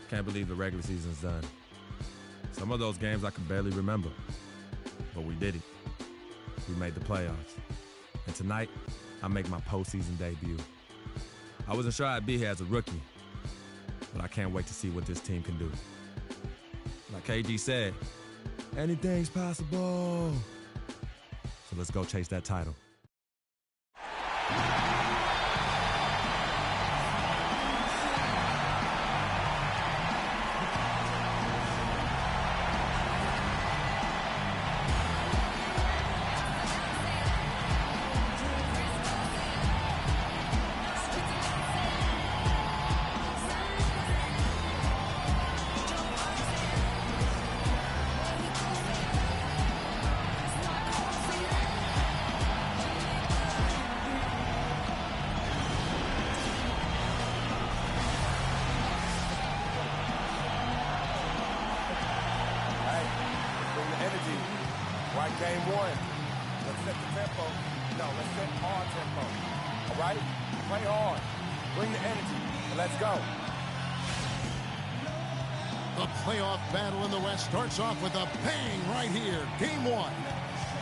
Can't believe the regular season's done. Some of those games I can barely remember, but we did it. We made the playoffs. And tonight, I make my postseason debut. I wasn't sure I'd be here as a rookie, but I can't wait to see what this team can do. Like KG said, anything's possible. So let's go chase that title. Game one. Let's set the tempo. No, let's set our tempo. All right? Play hard. Bring the energy. And let's go. The playoff battle in the West starts off with a bang right here. Game one.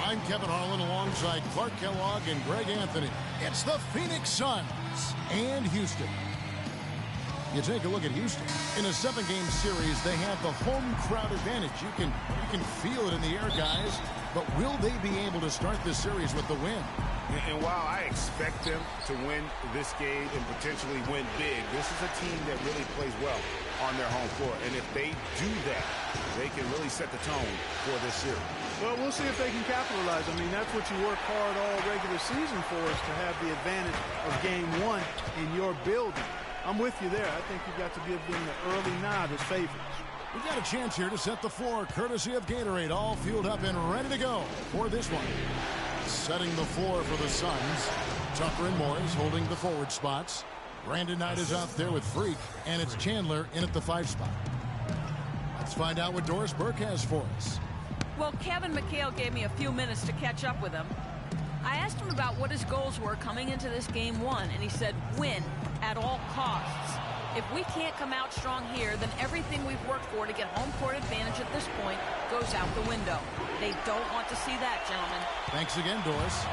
I'm Kevin Harlan alongside Clark Kellogg and Greg Anthony. It's the Phoenix Suns and Houston. You take a look at Houston. In a 7-game series, they have the home crowd advantage. You can feel it in the air, guys. But will they be able to start this series with the win? And while I expect them to win this game and potentially win big, this is a team that really plays well on their home floor. And if they do that, they can really set the tone for this series. Well, we'll see if they can capitalize. I mean, that's what you work hard all regular season for, is to have the advantage of game one in your building. I'm with you there. I think you've got to give them the early nod as favorites. We got a chance here to set the floor, courtesy of Gatorade, all fueled up and ready to go for this one. Setting the floor for the Suns. Tucker and Morris holding the forward spots. Brandon Knight is out there with Freak, and it's Chandler in at the 5 spot. Let's find out what Doris Burke has for us. Well, Kevin McHale gave me a few minutes to catch up with him. I asked him about what his goals were coming into this game one, and he said win at all costs. If we can't come out strong here, then everything we've worked for to get home court advantage at this point goes out the window. They don't want to see that, gentlemen. Thanks again, Doris.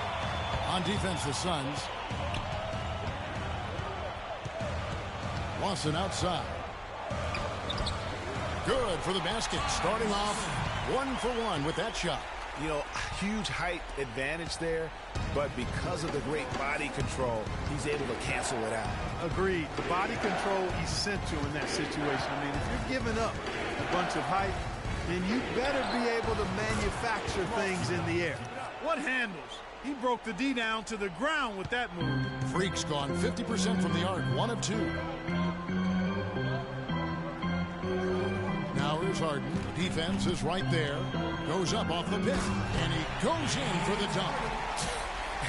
On defense, the Suns. Lawson outside. Good for the basket. Starting off 1 for 1 with that shot. You know, huge height advantage there, but because of the great body control, he's able to cancel it out. Agreed. The body control essential in that situation. I mean, if you're giving up a bunch of height, then you better be able to manufacture things in the air. What handles? He broke the D down to the ground with that move. Freak's gone 50% from the arc, 1 of 2. Now here's Harden. The defense is right there. Goes up off the pick, and he goes in for the dunk.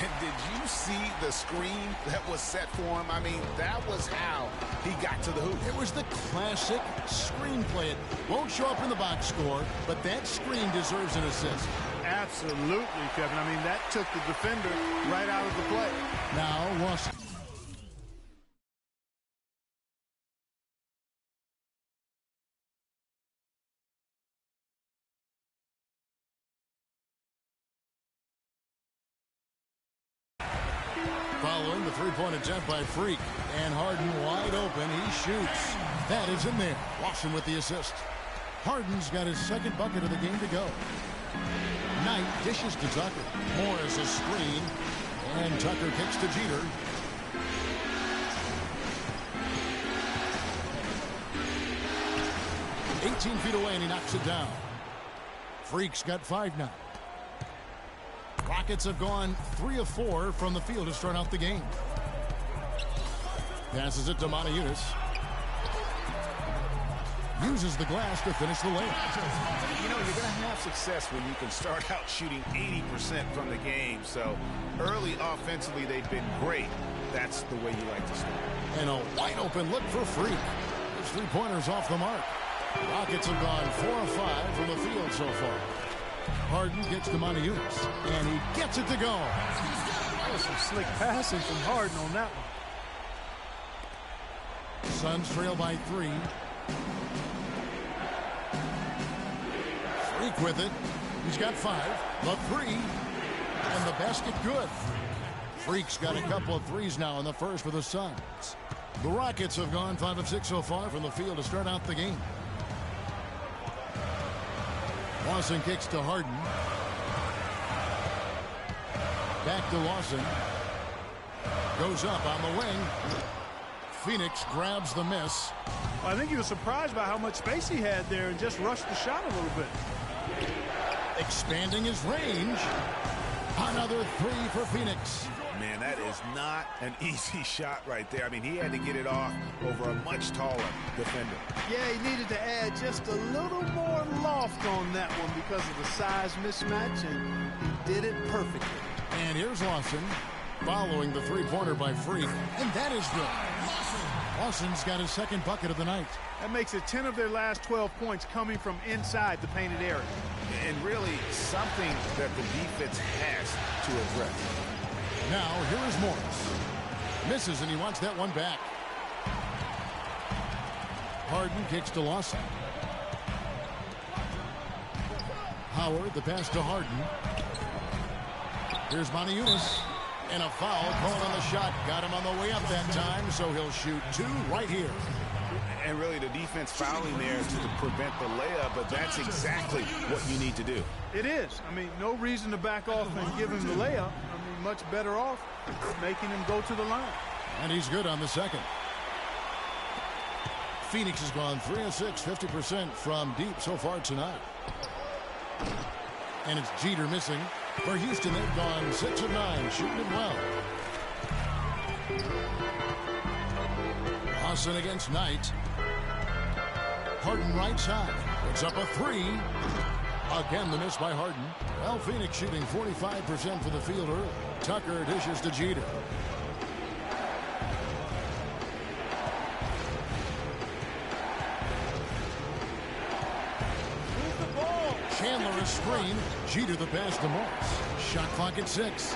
And did you see the screen that was set for him? I mean, that was how he got to the hoop. It was the classic screenplay. It won't show up in the box score, but that screen deserves an assist. Absolutely, Kevin. I mean, that took the defender right out of the play. Now, Lawson. Following the three-point attempt by Freak. And Harden wide open. He shoots. That is in there. Lawson with the assist. Harden's got his second bucket of the game to go. Knight dishes to Tucker. Morris a screen. And Tucker kicks to Jeter. "18 feet away, and he knocks it down. Freak's got 5 now. Rockets have gone 3 of 4 from the field to start out the game. Passes it to Motiejunas. Uses the glass to finish the layup. You know, you're going to have success when you can start out shooting 80% from the game. So early offensively, they've been great. That's the way you like to start. And a wide open look for Freak. His 3-pointers off the mark. Rockets have gone 4 of 5 from the field so far. Harden gets to Motiejunas, and he gets it to go. That was some slick passing from Harden on that one. Suns trail by 3. Freak with it. He's got 5. The 3. And the basket good. Freak's got a couple of threes now in the first for the Suns. The Rockets have gone 5 of 6 so far from the field to start out the game. Lawson kicks to Harden. Back to Lawson. Goes up on the wing. Phoenix grabs the miss. I think he was surprised by how much space he had there and just rushed the shot a little bit. Expanding his range. Another 3 for Phoenix. Man, that is not an easy shot right there. I mean, he had to get it off over a much taller defender. Yeah, he needed to add just a little more loft on that one because of the size mismatch, and he did it perfectly. And here's Lawson following the three-pointer by Freak, and that is good. Lawson's got his second bucket of the night. That makes it 10 of their last 12 points coming from inside the painted area. And really something that the defense has to address. Now, here is Morris. Misses, and he wants that one back. Harden kicks to Lawson. Howard, the pass to Harden. Here's Moniunas. And a foul called on the shot. Got him on the way up that time, so he'll shoot 2 right here. And really the defense fouling there to prevent the layup, but that's exactly what you need to do. It is. I mean, no reason to back off and give him the layup. I mean, much better off making him go to the line. And he's good on the second. Phoenix has gone 3 of 6, 50% from deep so far tonight. And it's Jeter missing. For Houston, they've gone 6 of 9, shooting it well. Lawson against Knight. Harden right side. It's up a 3. Again, the miss by Harden. Well, Phoenix shooting 45% for the field early. Tucker dishes to Jeter. Chandler a screen. Jeter the pass to Morris. Shot clock at 6.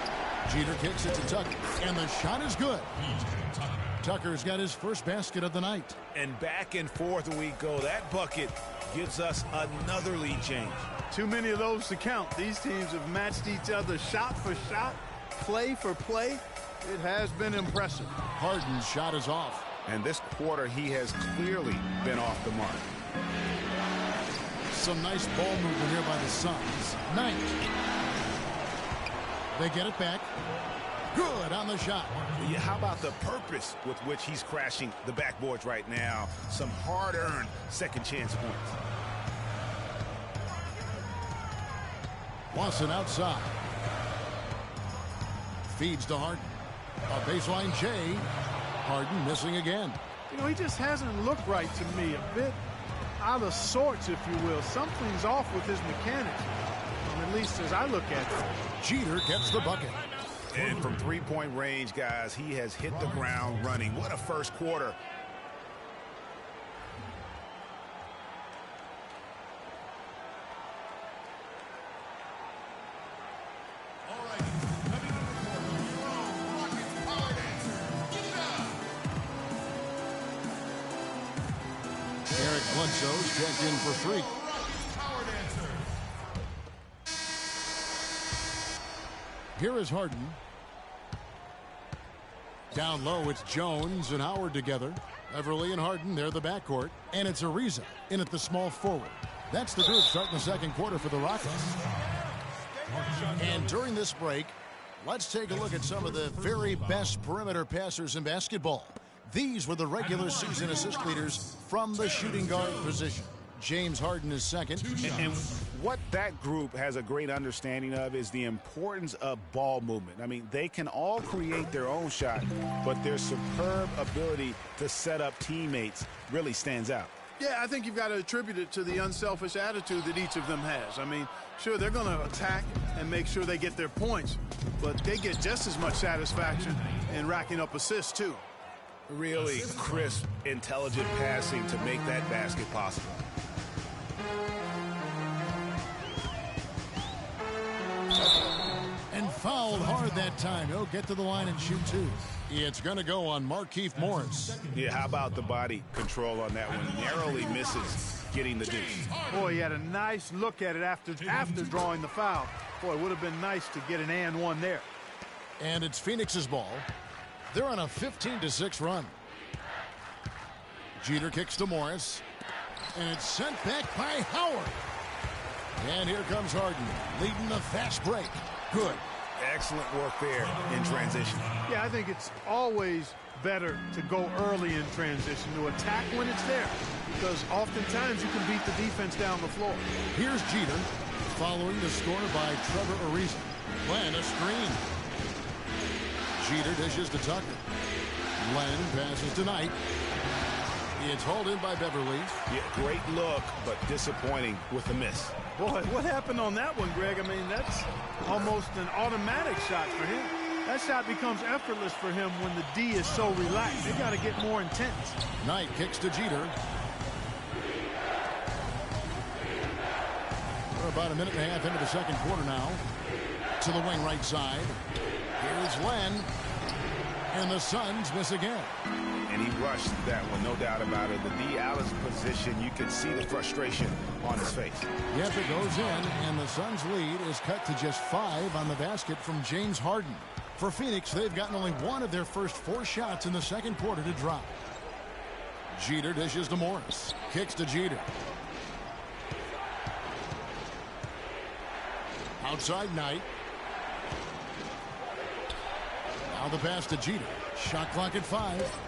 Jeter kicks it to Tucker. And the shot is good. Tucker's got his first basket of the night. And back and forth we go. That bucket gives us another lead change. Too many of those to count. These teams have matched each other shot for shot, play for play. It has been impressive. Harden's shot is off. And this quarter, he has clearly been off the mark. Some nice ball movement here by the Suns. Knight. They get it back. Good on the shot. Yeah, how about the purpose with which he's crashing the backboards right now? Some hard-earned second chance points. Lawson outside. Feeds to Harden. A baseline J. Harden missing again. You know, he just hasn't looked right to me. A bit out of sorts, if you will. Something's off with his mechanics, at least as I look at it. Jeter gets the bucket. And from three-point range, guys, he has hit the ground running. What a first quarter. Eric Bledsoe's checked in for Freak. Here is Harden. Down low, it's Jones and Howard together. Everly and Harden, they're the backcourt. And it's Ariza in at the small forward. That's the group starting the second quarter for the Rockets. And during this break, let's take a look at some of the very best perimeter passers in basketball. These were the regular season assist leaders from the shooting guard position. James Harden is second. And what that group has a great understanding of is the importance of ball movement. I mean, they can all create their own shot, but their superb ability to set up teammates really stands out. Yeah, I think you've got to attribute it to the unselfish attitude that each of them has. I mean, sure, they're going to attack and make sure they get their points, but they get just as much satisfaction in racking up assists, too. Really crisp, intelligent passing to make that basket possible. And fouled hard that time. He'll get to the line and shoot 2. It's going to go on Markieff Morris. Yeah, how about the body control on that one? Narrowly misses getting the deuce. Boy, he had a nice look at it after drawing the foul. Boy, it would have been nice to get an and one there. And it's Phoenix's ball. They're on a 15-6 run. Jeter kicks to Morris. And it's sent back by Howard. And here comes Harden, leading the fast break. Good. Excellent work there in transition. Yeah, I think it's always better to go early in transition, to attack when it's there, because oftentimes you can beat the defense down the floor. Here's Jeter, following the score by Trevor Ariza. Len, a screen. Jeter dishes to Tucker. Len passes to Knight. It's hauled in by Beverly. Yeah, great look, but disappointing with the miss. Boy, what happened on that one, Greg? I mean, that's almost an automatic shot for him. That shot becomes effortless for him when the D is so relaxed. They got to get more intense. Knight kicks to Jeter. We're about a minute and a half into the second quarter now. To the wing right side. Here's Len. And the Suns miss again. And he rushed that one, no doubt about it. The D out of position, you can see the frustration on his face. Yep, it goes in, and the Suns' lead is cut to just 5 on the basket from James Harden. For Phoenix, they've gotten only one of their first 4 shots in the second quarter to drop. Jeter dishes to Morris. Kicks to Jeter. Outside Knight. Now the pass to Jeter. Shot clock at 5.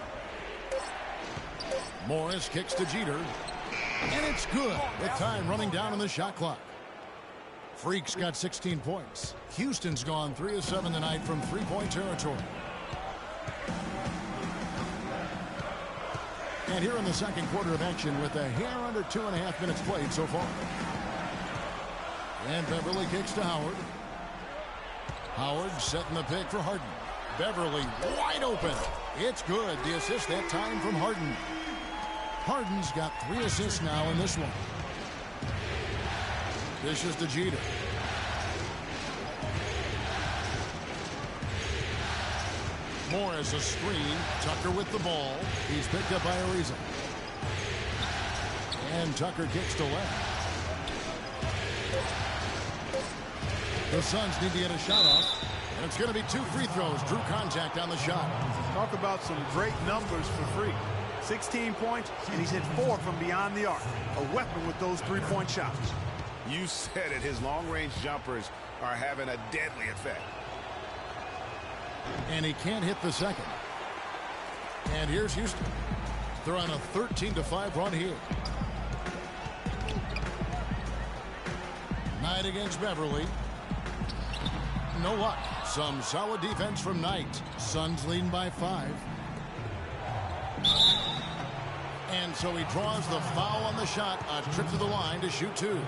Morris kicks to Jeter. And it's good with time running down on the shot clock. Freak's got 16 points. Houston's gone 3 of 7 tonight from three-point territory. And here in the second quarter of action with a hair under 2.5 minutes played so far. And Beverly kicks to Howard. Howard setting the pick for Harden. Beverly wide open. It's good. The assist that time from Harden. Harden's got 3 assists now in this one. Dishes to Jeter. Morris a screen. Tucker with the ball. He's picked up by Ariza. And Tucker kicks to left. The Suns need to get a shot off. And it's going to be 2 free throws. Drew contact on the shot. Talk about some great numbers for Freak. 16 points, and he's hit 4 from beyond the arc. A weapon with those three-point shots. You said it. His long-range jumpers are having a deadly effect. And he can't hit the second. And here's Houston. They're on a 13-5 run here. Knight against Beverly. No luck. Some solid defense from Knight. Suns leading by 5. And so he draws the foul on the shot. A trip to the line to shoot 2.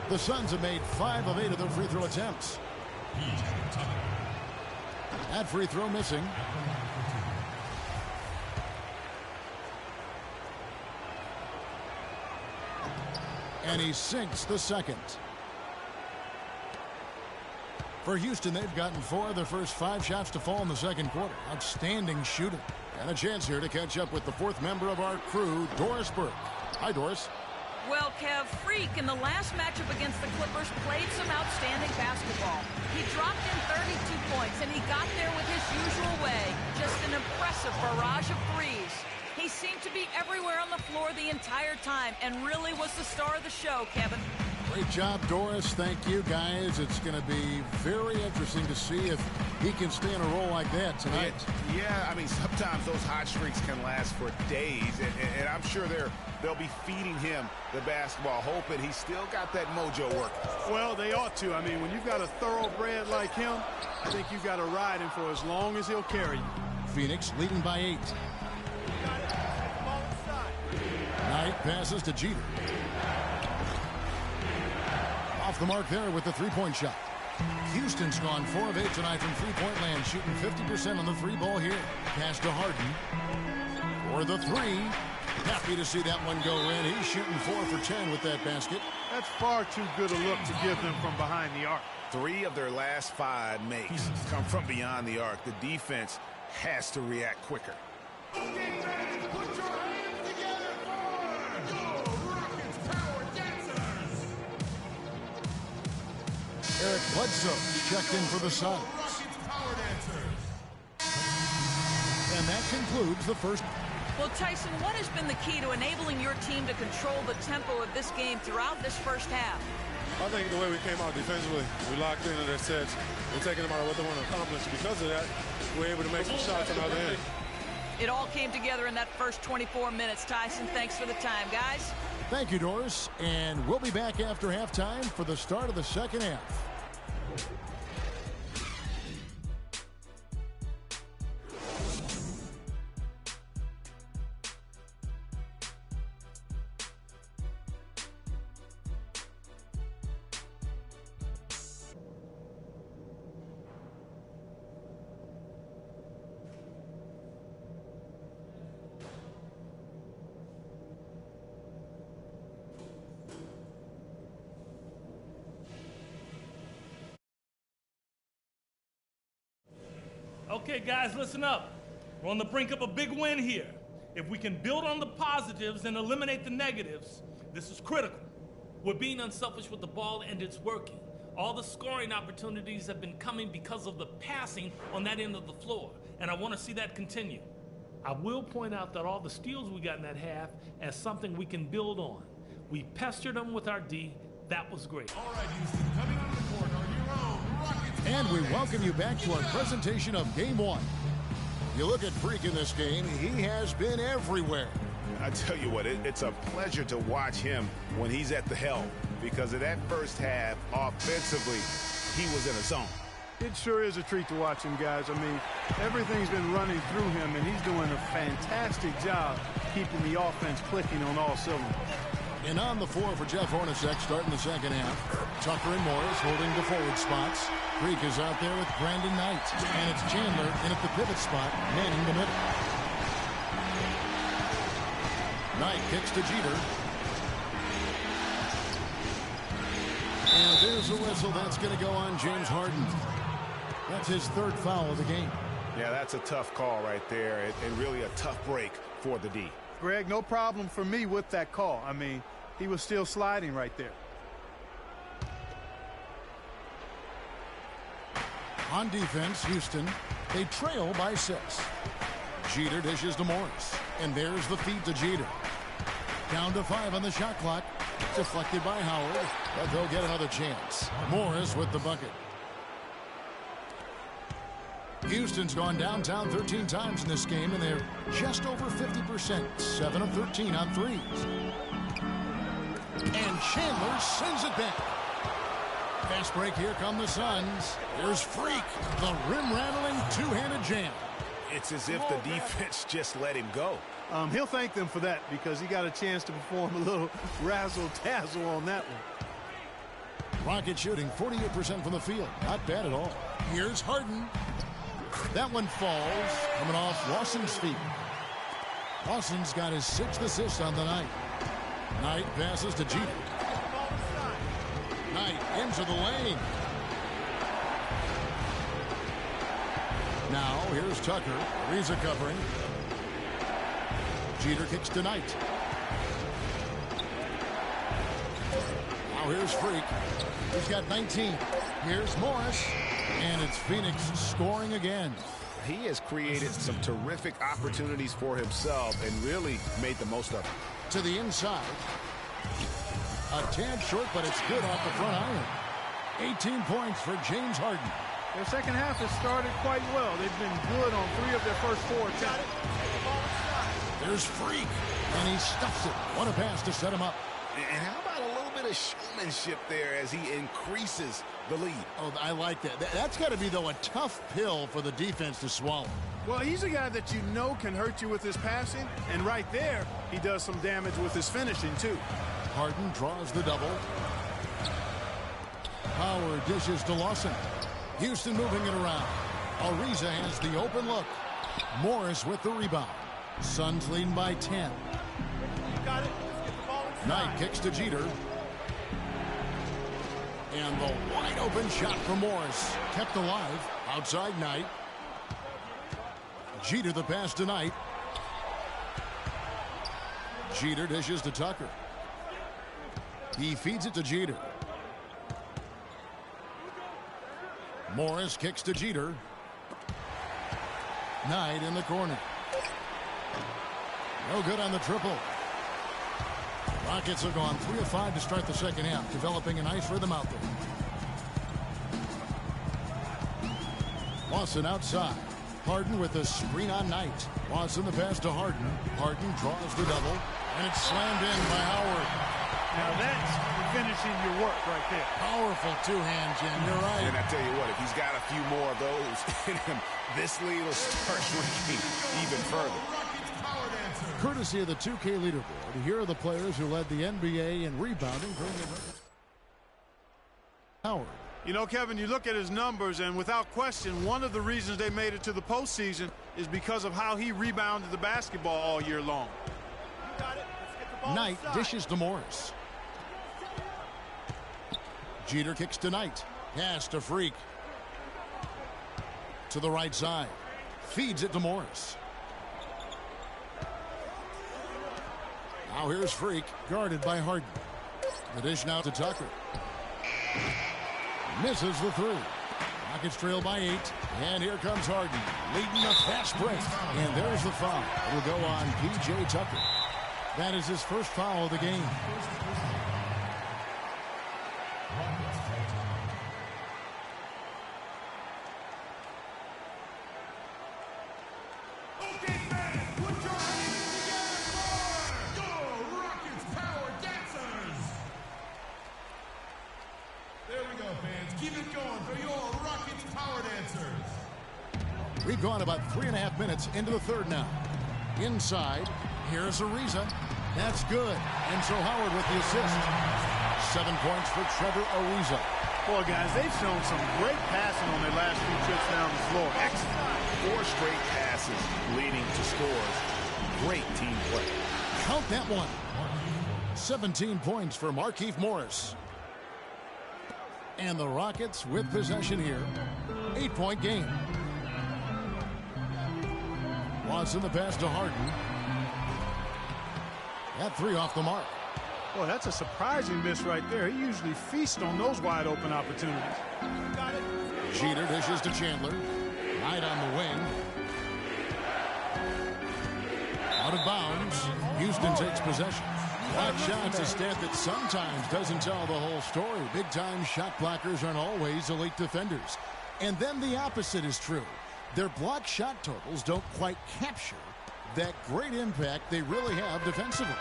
The Suns have made 5 of 8 of their free throw attempts. That free throw missing. And he sinks the second. For Houston, they've gotten 4 of their first 5 shots to fall in the second quarter. Outstanding shooting. And a chance here to catch up with the 4th member of our crew, Doris Burke. Hi, Doris. Well, Kev, Freak in the last matchup against the Clippers played some outstanding basketball. He dropped in 32 points, and he got there with his usual way. Just an impressive barrage of threes. He seemed to be everywhere on the floor the entire time and really was the star of the show, Kevin. Great job, Doris. Thank you, guys. It's going to be very interesting to see if he can stay in a role like that tonight. Yeah, I mean, sometimes those hot streaks can last for days, and I'm sure they'll be feeding him the basketball, hoping he's still got that mojo working. Well, they ought to. I mean, when you've got a thoroughbred like him, I think you've got to ride him for as long as he'll carry you. Phoenix leading by 8. Knight passes to Jeter. Off the mark there with the three-point shot. Houston's gone 4 of 8 tonight from three-point land, shooting 50% on the 3 ball here. Pass to Harden for the 3. Happy to see that one go in. He's shooting 4 for 10 with that basket. That's far too good a look to give them from behind the arc. 3 of their last 5 makes come from beyond the arc. The defense has to react quicker. Put your hands together for Eric Bledsoe checked in for the Suns. And that concludes the first. Well, Tyson, what has been the key to enabling your team to control the tempo of this game throughout this first half? I think the way we came out defensively, we locked into their sets. We're taking them out of what they want to accomplish. Because of that, we're able to make some shots on the other end. It all came together in that first 24 minutes. Tyson, thanks for the time, guys. Thank you, Doris. And we'll be back after halftime for the start of the second half. Okay, guys, listen up. We're on the brink of a big win here. If we can build on the positives and eliminate the negatives, this is critical. We're being unselfish with the ball, and it's working. All the scoring opportunities have been coming because of the passing on that end of the floor, and I want to see that continue. I will point out that all the steals we got in that half as something we can build on. We pestered them with our D. That was great. All right, Houston, coming on the court are your own Rockets. And we welcome you back to our presentation of Game 1. You look at Freak in this game, he has been everywhere. I tell you what, it's a pleasure to watch him when he's at the helm, because of that first half, offensively, he was in a zone. It sure is a treat to watch him, guys. I mean, everything's been running through him, and he's doing a fantastic job keeping the offense clicking on all cylinders. And on the floor for Jeff Hornacek starting the second half. Tucker and Morris holding the forward spots. Freak is out there with Brandon Knight. And it's Chandler in at the pivot spot, manning the middle. Knight kicks to Jeter. And there's a whistle. That's going to go on James Harden. That's his third foul of the game. Yeah, that's a tough call right there, and really a tough break for the D. Greg, no problem for me with that call. I mean, he was still sliding right there. On defense, Houston, they trail by 6. Jeter dishes to Morris. And there's the feed to Jeter. Down to 5 on the shot clock. Deflected by Howard, but they'll get another chance. Morris with the bucket. Houston's gone downtown 13 times in this game, and they're just over 50%. 7 of 13 on threes. And Chandler sends it back. Fast break, here come the Suns. There's Freak, the rim-rattling two-handed jam. It's as if the defense just let him go. He'll thank them for that, because he got a chance to perform a little razzle-dazzle on that one. Rocket shooting 48% from the field. Not bad at all. Here's Harden. That one falls, coming off Lawson's feet. Lawson's got his 6th assist on the night. Knight passes to Jeter. Knight into the lane. Now here's Tucker. Ariza covering. Jeter kicks to Knight. Now here's Freak. He's got 19. Here's Morris. And it's Phoenix scoring again. He has created some terrific opportunities for himself and really made the most of it. To the inside. A tad short, but it's good off the front iron. 18 points for James Harden. Their second half has started quite well. They've been good on 3 of their first 4 attempts. There's Freak, and he stuffs it. What a pass to set him up. And how about a little bit of showmanship there as he increases the lead? Oh, I like that. That's got to be, though, a tough pill for the defense to swallow. Well, he's a guy that you know can hurt you with his passing, and right there, he does some damage with his finishing, too. Harden draws the double. Howard dishes to Lawson. Houston moving it around. Ariza has the open look. Morris with the rebound. Suns leading by 10. Got it. Knight kicks to Jeter. And the wide open shot from Morris. Kept alive. Outside Knight. Jeter the pass to Knight. Jeter dishes to Tucker. He feeds it to Jeter. Morris kicks to Jeter. Knight in the corner. No good on the triple. Rockets have gone 3 of 5 to start the second half, developing a nice rhythm out there. Lawson outside. Harden with a screen on Knight. Lawson the pass to Harden. Harden draws the double, and it's slammed in by Howard. Now that's finishing your work right there. Powerful two-hand, Jim. You're right. And I tell you what, if he's got a few more of those in him, this lead will start shrinking even further. Courtesy of the 2K leaderboard, here are the players who led the NBA in rebounding during the regular. Howard. You know, Kevin, you look at his numbers, and without question, one of the reasons they made it to the postseason is because of how he rebounded the basketball all year long. Knight dishes to Morris. Jeter kicks to Knight. Pass to Freak. To the right side. Feeds it to Morris. Now here's Freak, guarded by Harden. The dish now to Tucker. Misses the three. Rockets trail by 8. And here comes Harden, leading a fast break. And there's the foul. It'll go on P.J. Tucker. That is his first foul of the game. Okay, fans, put your hands together for your Rockets Power Dancers. There we go, fans. Keep it going for your Rockets Power Dancers. We've gone about 3.5 minutes into the third now. Inside, here's Ariza. That's good. And so Howard with the assist. 7 points for Trevor Ariza. Boy, guys, they've shown some great passing on their last few trips down the floor. Excellent. 4 straight passes leading to scores. Great team play. Count that one. 17 points for Markieff Morris. And the Rockets with possession here. 8-point game. Watson the pass to Harden. That 3 off the mark. Boy, that's a surprising miss right there. He usually feasts on those wide open opportunities. Jeter dishes to Chandler. Knight on the wing. Out of bounds. Houston takes possession. Block shots, a stat that sometimes doesn't tell the whole story. Big-time shot blockers aren't always elite defenders. And then the opposite is true. Their block shot totals don't quite capture that great impact they really have defensively.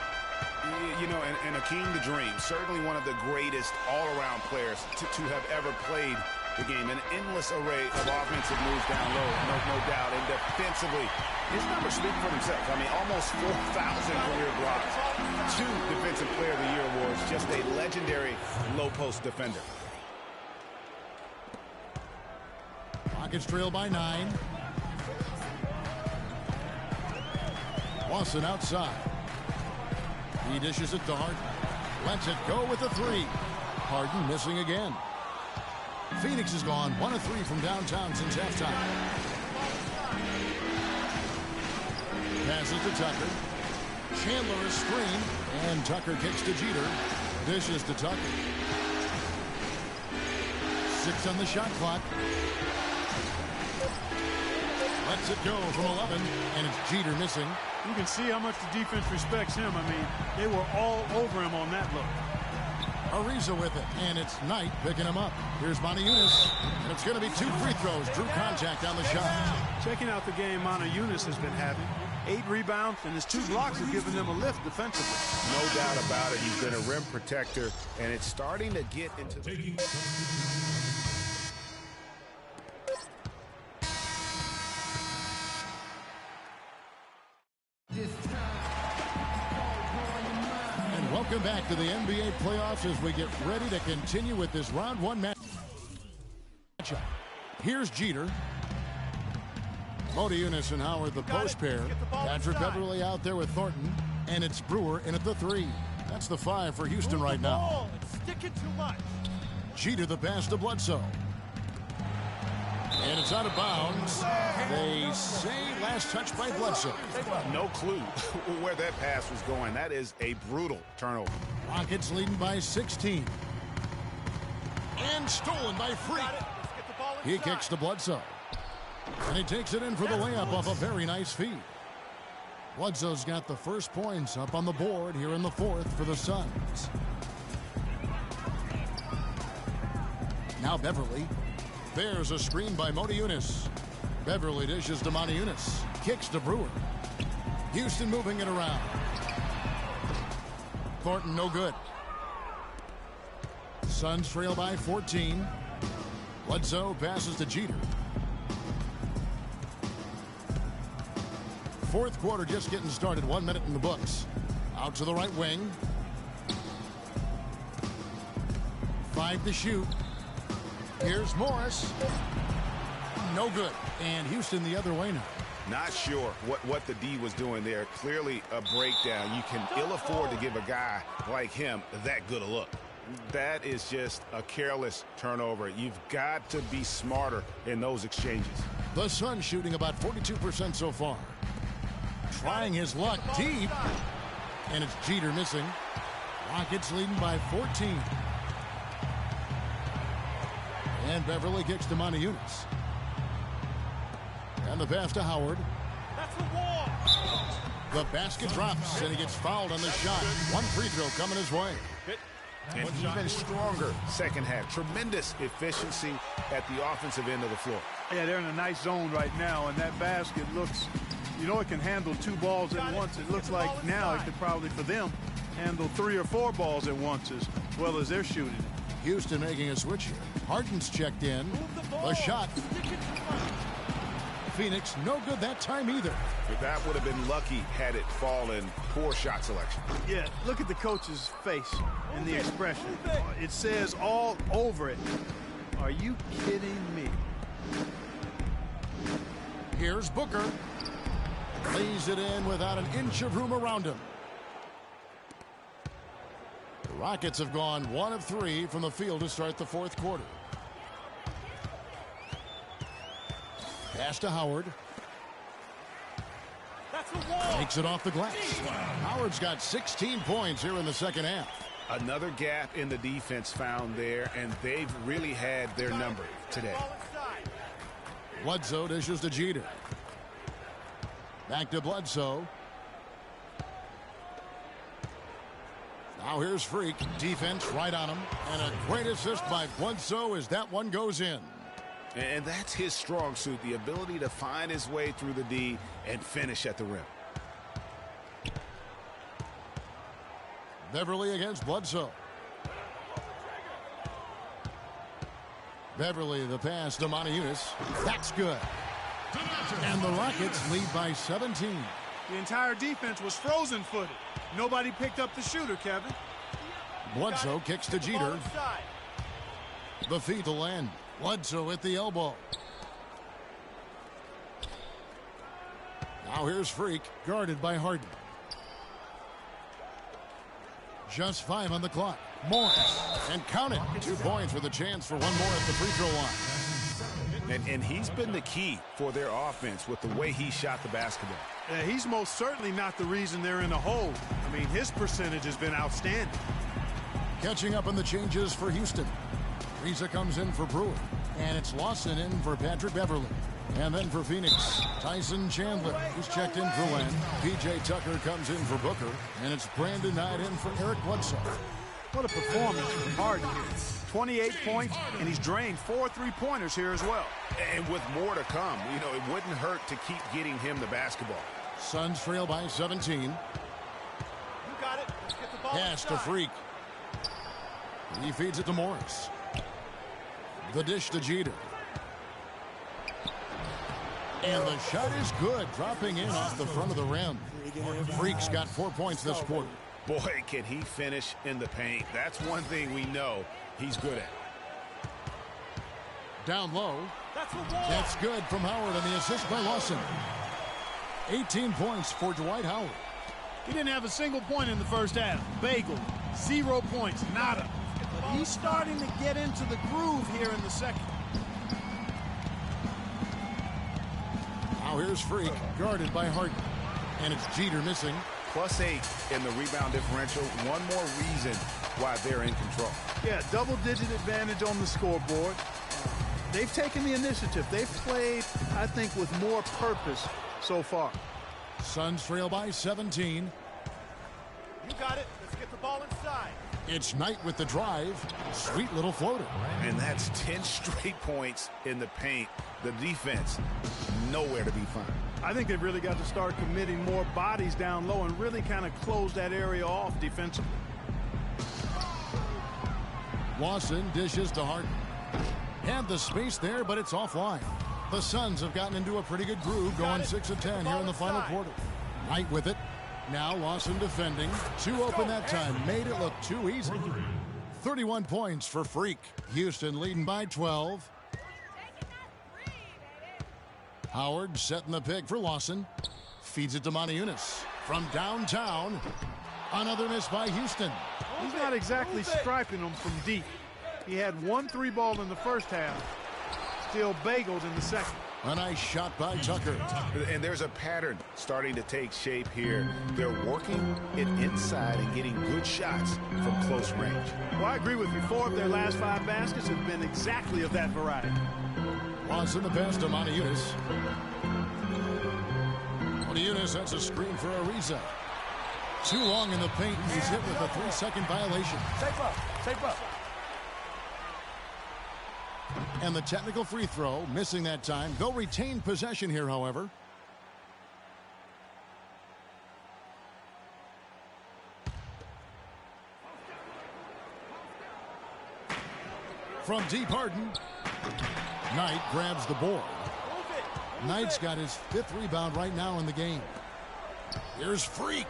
You know, and Akeem the Dream, certainly one of the greatest all-around players to have ever played the game. An endless array of offensive moves down low, no doubt. And defensively, his numbers speak for themselves. I mean, almost 4,000 career blocks, 2 Defensive Player of the Year awards, just a legendary low-post defender. Rockets trail by 9. Lawson outside. He dishes it to Harden. Lets it go with the 3. Harden missing again. Phoenix has gone 1 of 3 from downtown since halftime. Passes to Tucker. Chandler is screened, and Tucker kicks to Jeter. Dishes to Tucker. 6 on the shot clock. Lets it go from 11, and it's Jeter missing. You can see how much the defense respects him. I mean, they were all over him on that look. Ariza with it, and it's Knight picking him up. Here's Montejunas, and it's going to be 2 free throws. Drew contact on the shot. Checking out the game Montejunas has been having. 8 rebounds, and his 2 blocks have given them a lift defensively. No doubt about it. He's been a rim protector, and it's starting to get into the... Welcome back to the NBA playoffs as we get ready to continue with this round 1 matchup. Here's Jeter. Montejunas and Howard, the post pair. Patrick Beverly out there with Thornton. And it's Brewer in at the 3. That's the 5 for Houston right now. Jeter the pass to Bledsoe. And it's out of bounds. They say last touch by Bledsoe. No clue where that pass was going. That is a brutal turnover. Rockets leading by 16. And stolen by Freak. He kicks to Bledsoe. And he takes it in for the layup off a very nice feed. Bledsoe's got the first points up on the board here in the fourth for the Suns. Now Beverly. There's a screen by Motiejunas. Beverly dishes to Motiejunas. Kicks to Brewer. Houston moving it around. Thornton no good. Suns trail by 14. Bledsoe passes to Jeter. Fourth quarter just getting started. 1 minute in the books. Out to the right wing. 5 to shoot. Here's Morris. No good. And Houston the other way now. Not sure what the D was doing there. Clearly a breakdown. You can ill afford to give a guy like him that good a look. That is just a careless turnover. You've got to be smarter in those exchanges. The Suns shooting about 42% so far. Trying his luck deep. And it's Jeter missing. Rockets leading by 14. And Beverly kicks to Motiejunas. And the pass to Howard. That's the wall. The basket drops, and he gets fouled on the shot. One free throw coming his way. And even stronger second half. Tremendous efficiency at the offensive end of the floor. Yeah, they're in a nice zone right now, and that basket looks, you know, it can handle 2 balls at once. It looks like now it could probably, for them, handle 3 or 4 balls at once as well as they're shooting. Houston making a switch here. Harden's checked in. A shot. Phoenix no good that time either. But that would have been lucky had it fallen. Poor shot selection. Yeah, look at the coach's face and the expression. It says all over it. Are you kidding me? Here's Booker. Lays it in without an inch of room around him. The Rockets have gone 1 of 3 from the field to start the fourth quarter. Pass to Howard. That's the wall. Takes it off the glass. Howard's got 16 points here in the second half. Another gap in the defense found there, and they've really had their number today. Bledsoe dishes to Jeter. Back to Bledsoe. Now here's Freak. Defense right on him. And a great assist by Bledsoe as that one goes in. And that's his strong suit, the ability to find his way through the D and finish at the rim. Beverly against Bledsoe. Beverly, the pass to Motiejunas. That's good. And the Rockets lead by 17. The entire defense was frozen-footed. Nobody picked up the shooter, Kevin. Bledsoe kicks to Jeter. The feed to Land. Bledsoe at the elbow. Now here's Freak, guarded by Harden. Just 5 on the clock. Morris, and count it. 2 points with a chance for 1 more at the free throw line. And he's been the key for their offense with the way he shot the basketball. He's most certainly not the reason they're in the hole. I mean, his percentage has been outstanding. Catching up on the changes for Houston. Reza comes in for Brewer. And it's Lawson in for Patrick Beverly. And then for Phoenix, Tyson Chandler, who's checked in for Len. P.J. Tucker comes in for Booker. And it's Brandon Knight in for Eric Bledsoe. What a performance from Harden here. 28 points, and he's drained 4 3-pointers here as well. And with more to come, you know, it wouldn't hurt to keep getting him the basketball. Suns trail by 17. You got it. Let's get the ball Pass to Freak. He feeds it to Morris. The dish to Jeter. And the shot is good, dropping in off the front of the rim. Freak's got 4 points this quarter. Boy, can he finish in the paint. That's one thing we know he's good at. Down low. That's the wall. That's good from Howard on the assist by Lawson. 18 points for Dwight Howard. He didn't have a single point in the first half. Bagel. 0 points. Nada. But he's starting to get into the groove here in the second. Now here's Freak, guarded by Harden. And it's Jeter missing. +8 in the rebound differential. One more reason why they're in control. Yeah, double-digit advantage on the scoreboard. They've taken the initiative. They've played, I think, with more purpose so far. Suns trail by 17. You got it. Let's get the ball inside. It's Knight with the drive. Sweet little floater. And that's 10 straight points in the paint. The defense, nowhere to be found. I think they've really got to start committing more bodies down low and really kind of close that area off defensively. Lawson dishes to Harden. Had the space there, but it's offline. The Suns have gotten into a pretty good groove, going 6 of 10 here in the final quarter. Knight with it. Now Lawson defending. Too open that time. Made it look too easy. 31 points for Freak. Houston leading by 12. Howard setting the pick for Lawson. Feeds it to Moniunas. From downtown. Another miss by Houston. He's not exactly striping them from deep. He had 1 3-ball in the first half. Still bageled in the second. A nice shot by Tucker. And there's a pattern starting to take shape here. They're working it inside and getting good shots from close range. Well, I agree with you. 4 of their last 5 baskets have been exactly of that variety. Lawson the pass to Moniunas. Moniunas, that's a screen for Ariza. Too long in the paint. He's hit with a 3-second violation. Tape up. Tape up. And the technical free throw, missing that time. They'll retain possession here, however. From deep, Harden. Knight grabs the board. Knight's got his 5th rebound right now in the game. Here's Freak.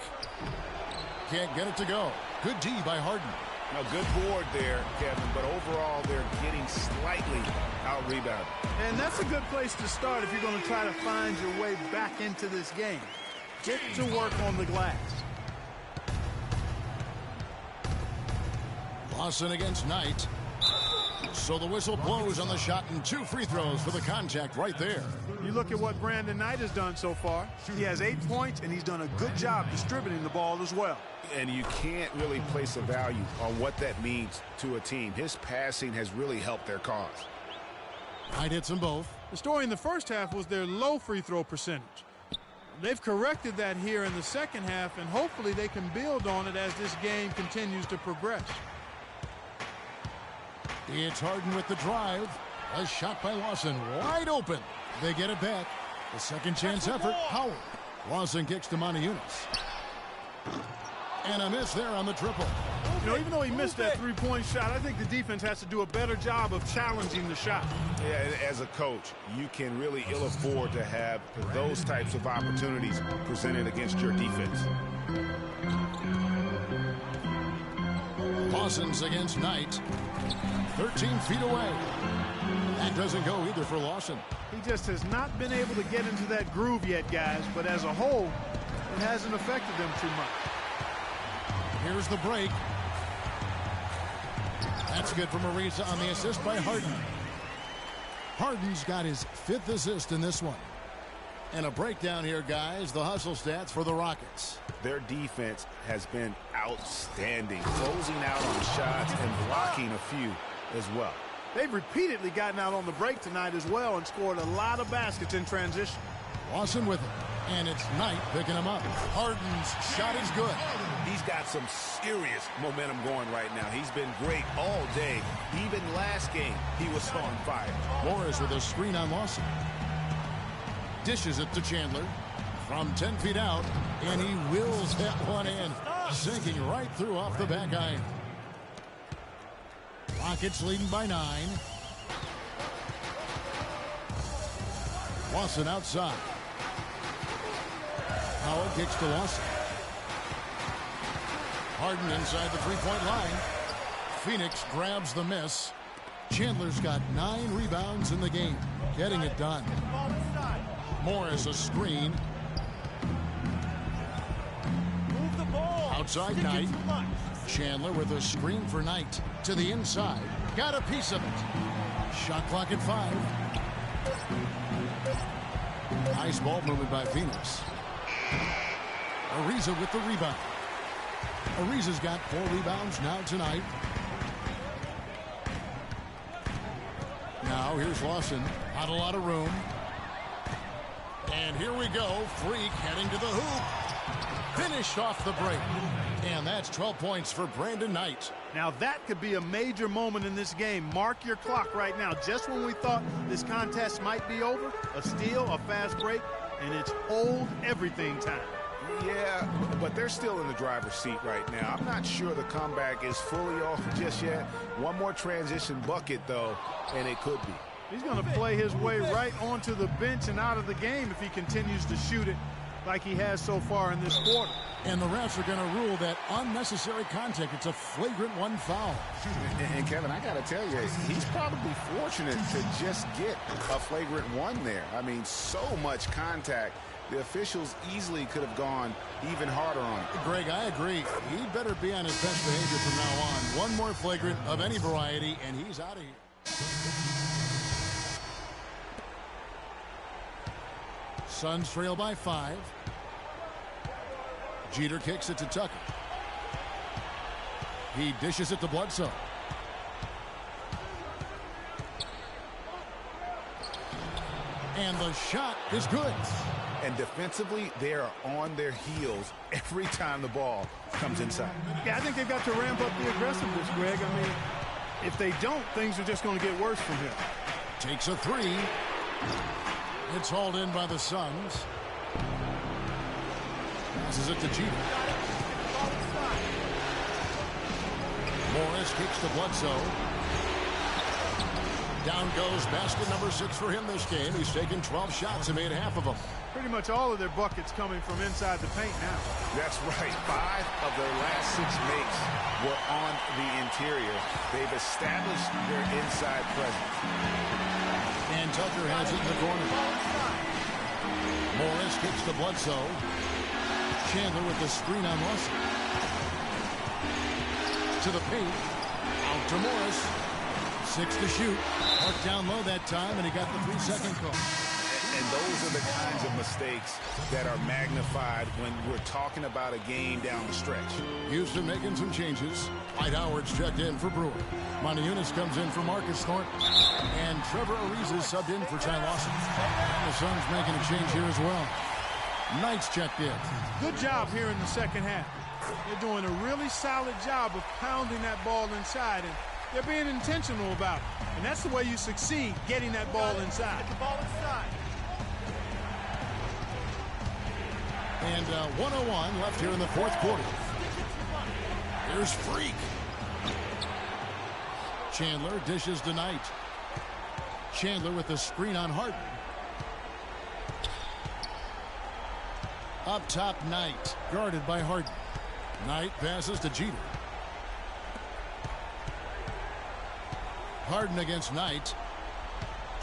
Can't get it to go. Good D by Harden. Now, good board there, Kevin, but overall they're getting slightly out-rebounded. And that's a good place to start if you're going to try to find your way back into this game. Get to work on the glass. Lawson against Knight. So the whistle blows on the shot and 2 free throws for the contact right there. You look at what Brandon Knight has done so far. He has 8 points, and he's done a good job distributing the ball as well. And you can't really place a value on what that means to a team. His passing has really helped their cause. Knight hits them both. The story in the first half was their low free throw percentage. They've corrected that here in the second half, and hopefully they can build on it as this game continues to progress. It's Harden with the drive. A shot by Lawson, wide open. They get it back. The second chance effort, Howard. Lawson kicks to Moniunas. And a miss there on the triple. You know, even though he missed that 3-point shot, I think the defense has to do a better job of challenging the shot. Yeah, as a coach, you can really ill afford to have those types of opportunities presented against your defense. Lawson's against Knight. 13 feet away. That doesn't go either for Lawson. He just has not been able to get into that groove yet, guys, but as a whole, it hasn't affected them too much. Here's the break. That's good from Ariza on the assist by Harden. Harden's got his 5th assist in this one. And a breakdown here, guys. The hustle stats for the Rockets. Their defense has been outstanding, closing out on shots and blocking a few as well. They've repeatedly gotten out on the break tonight as well and scored a lot of baskets in transition. Lawson with it. And it's Knight picking him up. Harden's shot is good. He's got some serious momentum going right now. He's been great all day. Even last game, he was on fire. Morris with a screen on Lawson. Dishes it to Chandler. From 10 feet out, and he wills that one in. Sinking right through off the back iron. Rockets leading by 9. Lawson outside. Howard kicks to Lawson. Harden inside the 3-point line. Phoenix grabs the miss. Chandler's got 9 rebounds in the game, getting it done. Morris a screen. Outside Knight. Chandler with a screen for Knight. To the inside. Got a piece of it. Shot clock at 5. Nice ball movement by Phoenix. Ariza with the rebound. Ariza's got 4 rebounds now tonight. Now now. Here's Lawson. Not a lot of room. And here we go. Freak heading to the hoop. Finished off the break. And that's 12 points for Brandon Knight. Now that could be a major moment in this game. Mark your clock right now. Just when we thought this contest might be over, a steal, a fast break, and it's hold everything time. Yeah, but they're still in the driver's seat right now. I'm not sure the comeback is fully off just yet. One more transition bucket, though, and it could be. He's going to play his way right onto the bench and out of the game if he continues to shoot it like he has so far in this quarter. And the refs are going to rule that unnecessary contact. It's a flagrant one foul. And Kevin, I got to tell you, he's probably fortunate to just get a flagrant one there. I mean, so much contact. The officials easily could have gone even harder on it. Greg, I agree. He'd better be on his best behavior from now on. One more flagrant of any variety, and he's out of here. Suns trail by 5. Jeter kicks it to Tucker. He dishes it to Bledsoe. And the shot is good. And defensively, they are on their heels every time the ball comes inside. Yeah, I think they've got to ramp up the aggressiveness, Greg. I mean, if they don't, things are just going to get worse from here. Takes a 3. It's hauled in by the Suns. Passes it to Jeter. Morris kicks to Bledsoe. Down goes basket number 6 for him this game. He's taken 12 shots and made half of them. Pretty much all of their buckets coming from inside the paint now. That's right. 5 of their last 6 makes were on the interior. They've established their inside presence. And Tucker has it in the corner. Morris kicks to Bledsoe. Chandler with the screen on Lawson. To the paint. Out to Morris. 6 to shoot. Mark down low that time, and he got the 3-second call. And those are the kinds of mistakes that are magnified when we're talking about a game down the stretch. Houston making some changes. Dwight Howard's checked in for Brewer. Montezumas comes in for Marcus Thornton. And Trevor Ariza subbed in for Ty Lawson. And the Suns making a change here as well. Knight's checked in. Good job here in the second half. They're doing a really solid job of pounding that ball inside, and they're being intentional about it. And that's the way you succeed, getting that ball inside. Get the ball inside. And 1:01 left here in the fourth quarter. Here's Freak. Chandler dishes to Knight. Chandler with the screen on Harden. Up top, Knight, guarded by Harden. Knight passes to Jeter. Harden against Knight.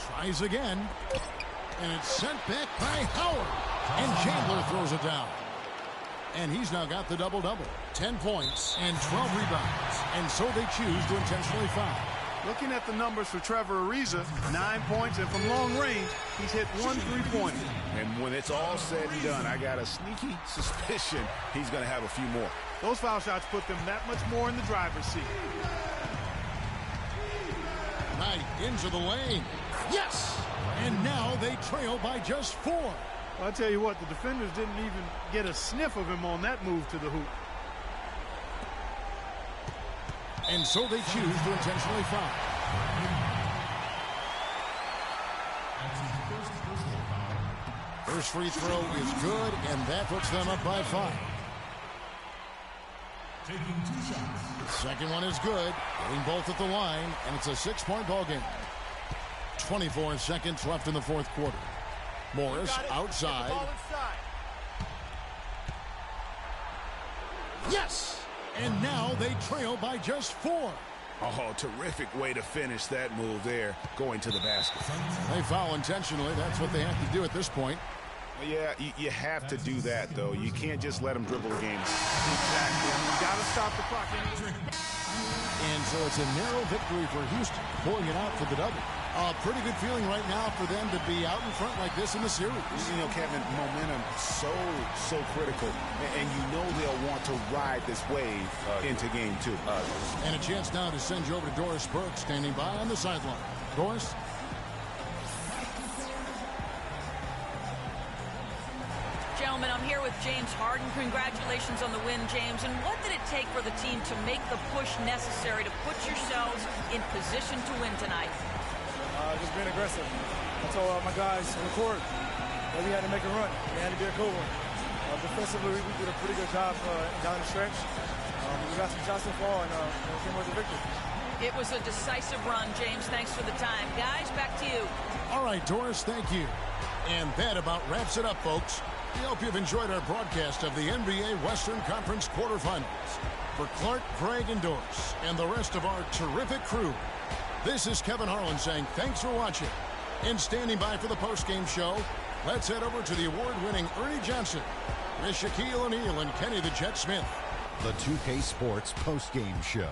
Tries again. And it's sent back by Howard. And Chandler throws it down. And he's now got the double-double. 10 points and 12 rebounds. And so they choose to intentionally foul. Looking at the numbers for Trevor Ariza, 9 points, and from long range, he's hit 1 3-pointer. And when it's all said and done, I got a sneaky suspicion he's going to have a few more. Those foul shots put them that much more in the driver's seat. Knight into the lane. Yes! And now they trail by just 4. Well, I'll tell you what, the defenders didn't even get a sniff of him on that move to the hoop. And so they choose to intentionally foul. First free throw is good, and that puts them up by 5. Taking 2 shots. Second one is good, getting both at the line, and it's a 6-point ball game. 24 seconds left in the fourth quarter. Morris outside. Yes! And now they trail by just 4. Oh, terrific way to finish that move there, going to the basket. They foul intentionally. That's what they have to do at this point. Yeah, you have to do that, though. You can't just let them dribble the game. Exactly. You got to stop the clock. And so it's a narrow victory for Houston, pulling it out for the double. A pretty good feeling right now for them to be out in front like this in the series. You know, Kevin, momentum so critical. And you know they'll want to ride this wave into game 2. And a chance now to send you over to Doris Burke, standing by on the sideline. Doris? with James Harden. Congratulations on the win, James. And what did it take for the team to make the push necessary to put yourselves in position to win tonight? Just being aggressive. I told my guys on the court that we had to make a run. We had to get a good one. Defensively, we did a pretty good job down the stretch. We got some shots to fall and came with the victory. It was a decisive run, James. Thanks for the time. Guys, back to you. All right, Doris, thank you. And that about wraps it up, folks. We hope you've enjoyed our broadcast of the NBA Western Conference quarterfinals. For Clark, Greg, and Doris, and the rest of our terrific crew, this is Kevin Harlan saying thanks for watching. And standing by for the postgame show, let's head over to the award-winning Ernie Johnson with Shaquille O'Neal and Kenny the Jet Smith. The 2K Sports postgame show.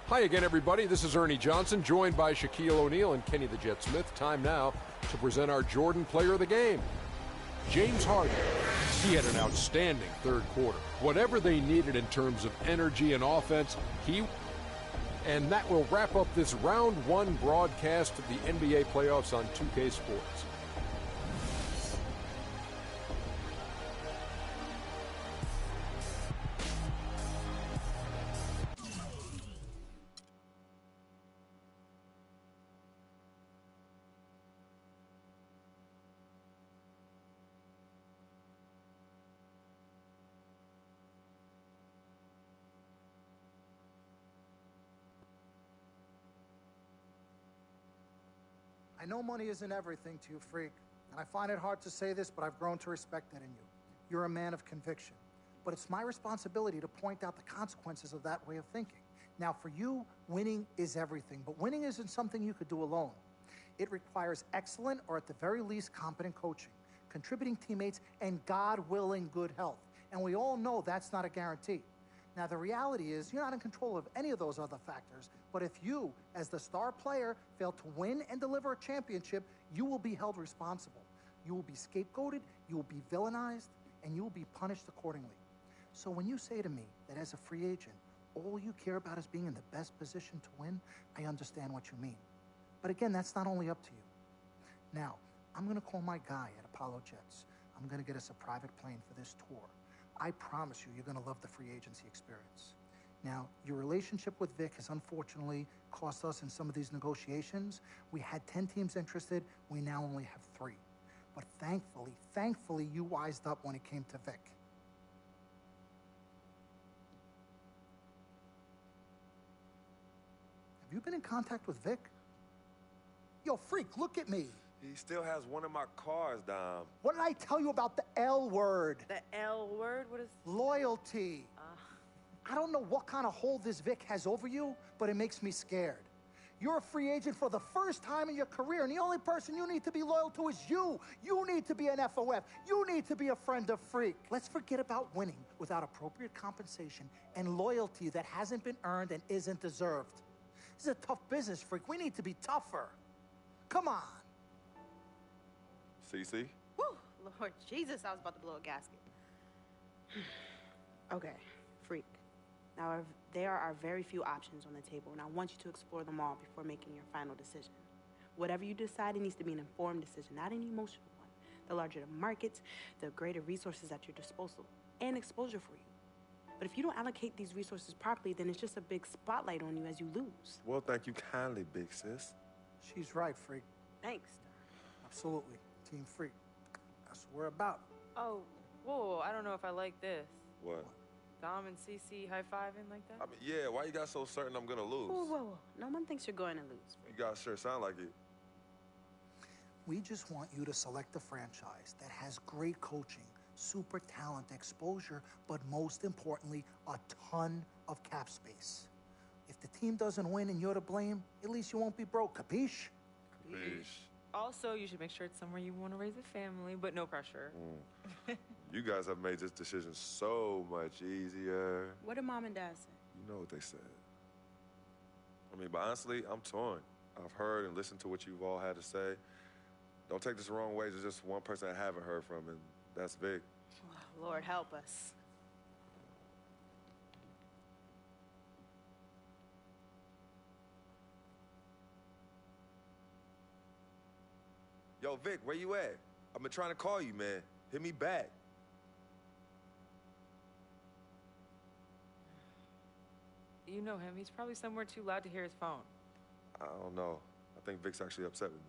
Hi again, everybody. This is Ernie Johnson, joined by Shaquille O'Neal and Kenny the Jet Smith. Time now to present our Jordan Player of the Game, James Harden. He had an outstanding third quarter. Whatever they needed in terms of energy and offense, and that will wrap up this round one broadcast of the NBA playoffs on 2K Sports. I know money isn't everything to you, Freak, and I find it hard to say this, but I've grown to respect that in you. You're a man of conviction, but it's my responsibility to point out the consequences of that way of thinking. Now, for you, winning is everything, but winning isn't something you could do alone. It requires excellent, or at the very least, competent coaching, contributing teammates, and God willing, good health. And we all know that's not a guarantee. Now, the reality is you're not in control of any of those other factors, but if you, as the star player, fail to win and deliver a championship, you will be held responsible. You will be scapegoated, you will be villainized, and you will be punished accordingly. So when you say to me that as a free agent, all you care about is being in the best position to win, I understand what you mean. But again, that's not only up to you. Now, I'm gonna call my guy at Apollo Jets. I'm gonna get us a private plane for this tour. I promise you, you're gonna love the free agency experience. Now, your relationship with Vic has unfortunately cost us in some of these negotiations. We had 10 teams interested, we now only have 3. But thankfully, you wised up when it came to Vic. Have you been in contact with Vic? Yo, Freak, look at me. He still has one of my cars, Dom. What did I tell you about the L word? The L word? What is... Loyalty. I don't know what kind of hold this Vic has over you, but it makes me scared. You're a free agent for the first time in your career, and the only person you need to be loyal to is you. You need to be an FOF. You need to be a friend of Freak. Let's forget about winning without appropriate compensation and loyalty that hasn't been earned and isn't deserved. This is a tough business, Freak. We need to be tougher. Come on. CC? Woo, Lord Jesus, I was about to blow a gasket. Okay, Freak. Now, there are very few options on the table, and I want you to explore them all before making your final decision. Whatever you decide, it needs to be an informed decision, not an emotional one. The larger the markets, the greater resources at your disposal, and exposure for you. But if you don't allocate these resources properly, then it's just a big spotlight on you as you lose. Well, thank you kindly, big sis. She's right, Freak. Thanks. Absolutely. Team Freak. That's what we're about. Oh, whoa, I don't know if I like this. What? Dom and CC high-fiving like that? I mean, yeah, why you got so certain I'm gonna lose? Whoa. No one thinks you're going to lose. You guys sure sound like it. We just want you to select a franchise that has great coaching, super talent, exposure, but most importantly, a ton of cap space. If the team doesn't win and you're to blame, at least you won't be broke, capiche? Capiche. Also, you should make sure it's somewhere you want to raise a family, but no pressure. You guys have made this decision so much easier. What did Mom and Dad say? You know what they said. I mean, but honestly, I'm torn. I've heard and listened to what you've all had to say. Don't take this the wrong way. There's just one person I haven't heard from, and that's Vic. Lord, help us. Yo, Vic, where you at? I've been trying to call you, man. Hit me back. You know him. He's probably somewhere too loud to hear his phone. I don't know. I think Vic's actually upset with me.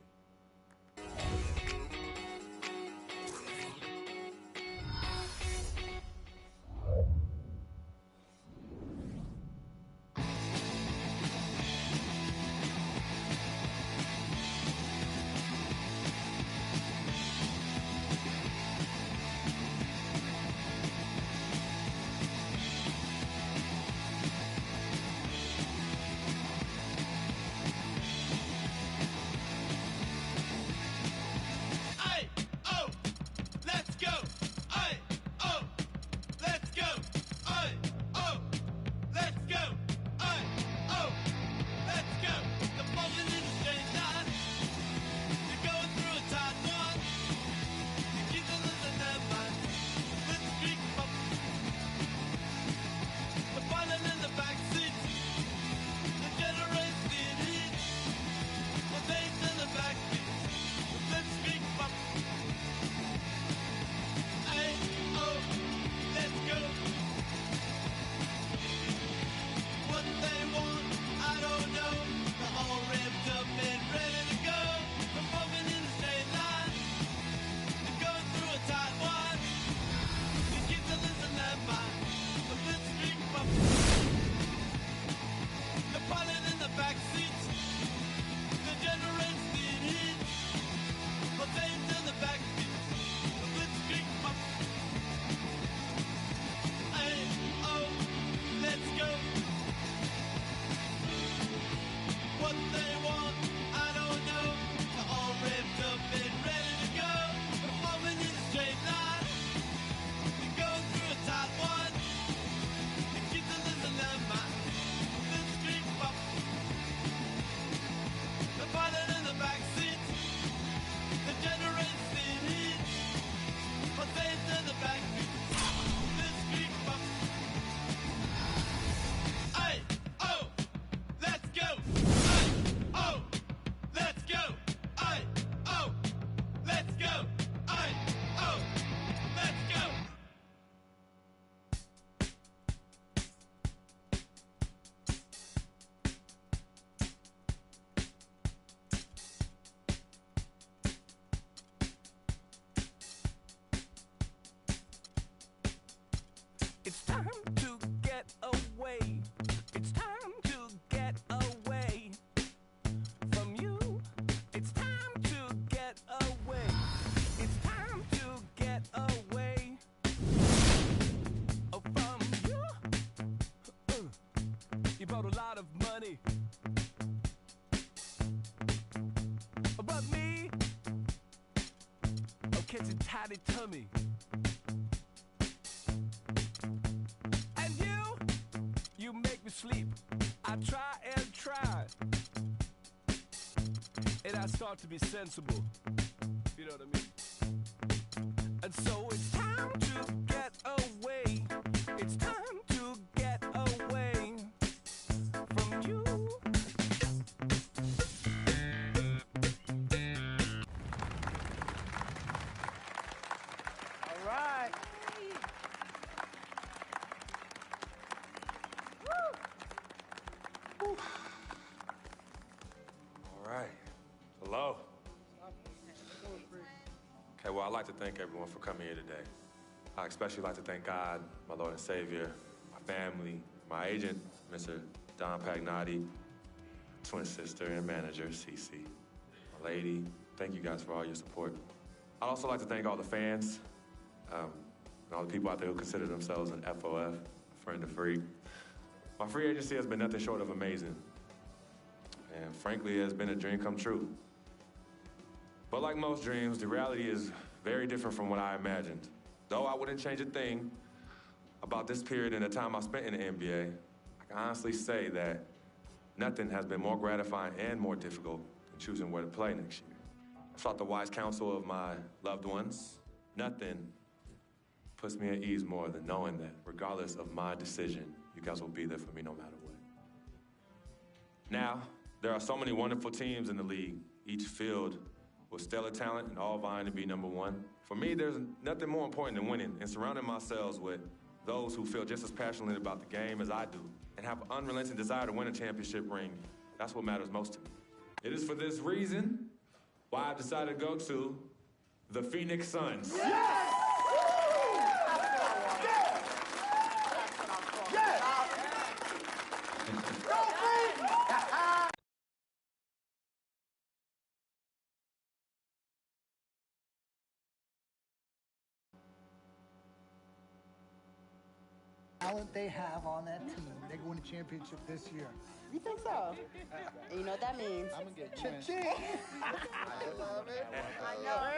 It's time to get away. It's time to get away from you. It's time to get away. It's time to get away from you. You brought a lot of money, but me, I'm catching tidy tummy. You make me sleep. I try and try, and I start to be sensible. You know what I mean? And so it's time to get away. It's time to get away from you. All right. All right. Hello. Okay, well, I'd like to thank everyone for coming here today. I especially like to thank God, my Lord and Savior, my family, my agent, Mr. Don Pagnotti, twin sister and manager, Cece, my lady. Thank you guys for all your support. I'd also like to thank all the fans, and all the people out there who consider themselves an FOF, a friend of free. My free agency has been nothing short of amazing. And frankly, it has been a dream come true. But like most dreams, the reality is very different from what I imagined. Though I wouldn't change a thing about this period and the time I spent in the NBA, I can honestly say that nothing has been more gratifying and more difficult than choosing where to play next year. I sought the wise counsel of my loved ones. Nothing puts me at ease more than knowing that regardless of my decision, you guys will be there for me no matter what. Now, there are so many wonderful teams in the league, each filled with stellar talent and all vying to be number one. For me, there's nothing more important than winning and surrounding myself with those who feel just as passionately about the game as I do and have an unrelenting desire to win a championship ring. That's what matters most to me. It is for this reason why I decided to go to the Phoenix Suns. Yes! Talent they have on that team, they go win a championship this year. You think so? And you know what that means? I'm gonna get cha-ching. I love it. I know.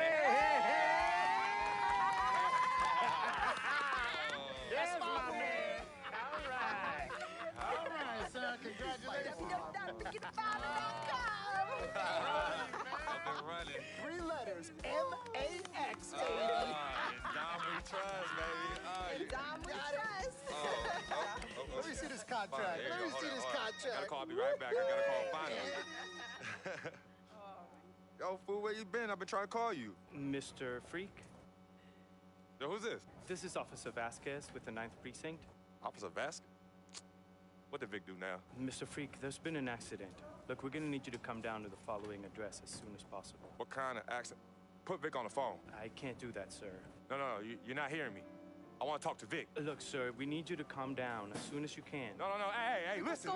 Yes, my man. All right, son. Congratulations. I've been running. 3 letters. M-A-X, baby. Dom we trust, baby. Dom we trust. Let me see this contract. Let me see this contract. Gotta call. I'll be right back. I gotta call finally. Yo, fool, where you been? I've been trying to call you. Mr. Freak, Yo, who's this? this is Officer Vasquez with the 9th Precinct. Officer Vasquez? What did Vic do now? Mr. Freak, there's been an accident. Look, we're gonna need you to come down to the following address as soon as possible. What kind of accident? Put Vic on the phone. I can't do that, sir. No, you're not hearing me. I want to talk to Vic. Look, sir, we need you to calm down as soon as you can. No. Hey, listen.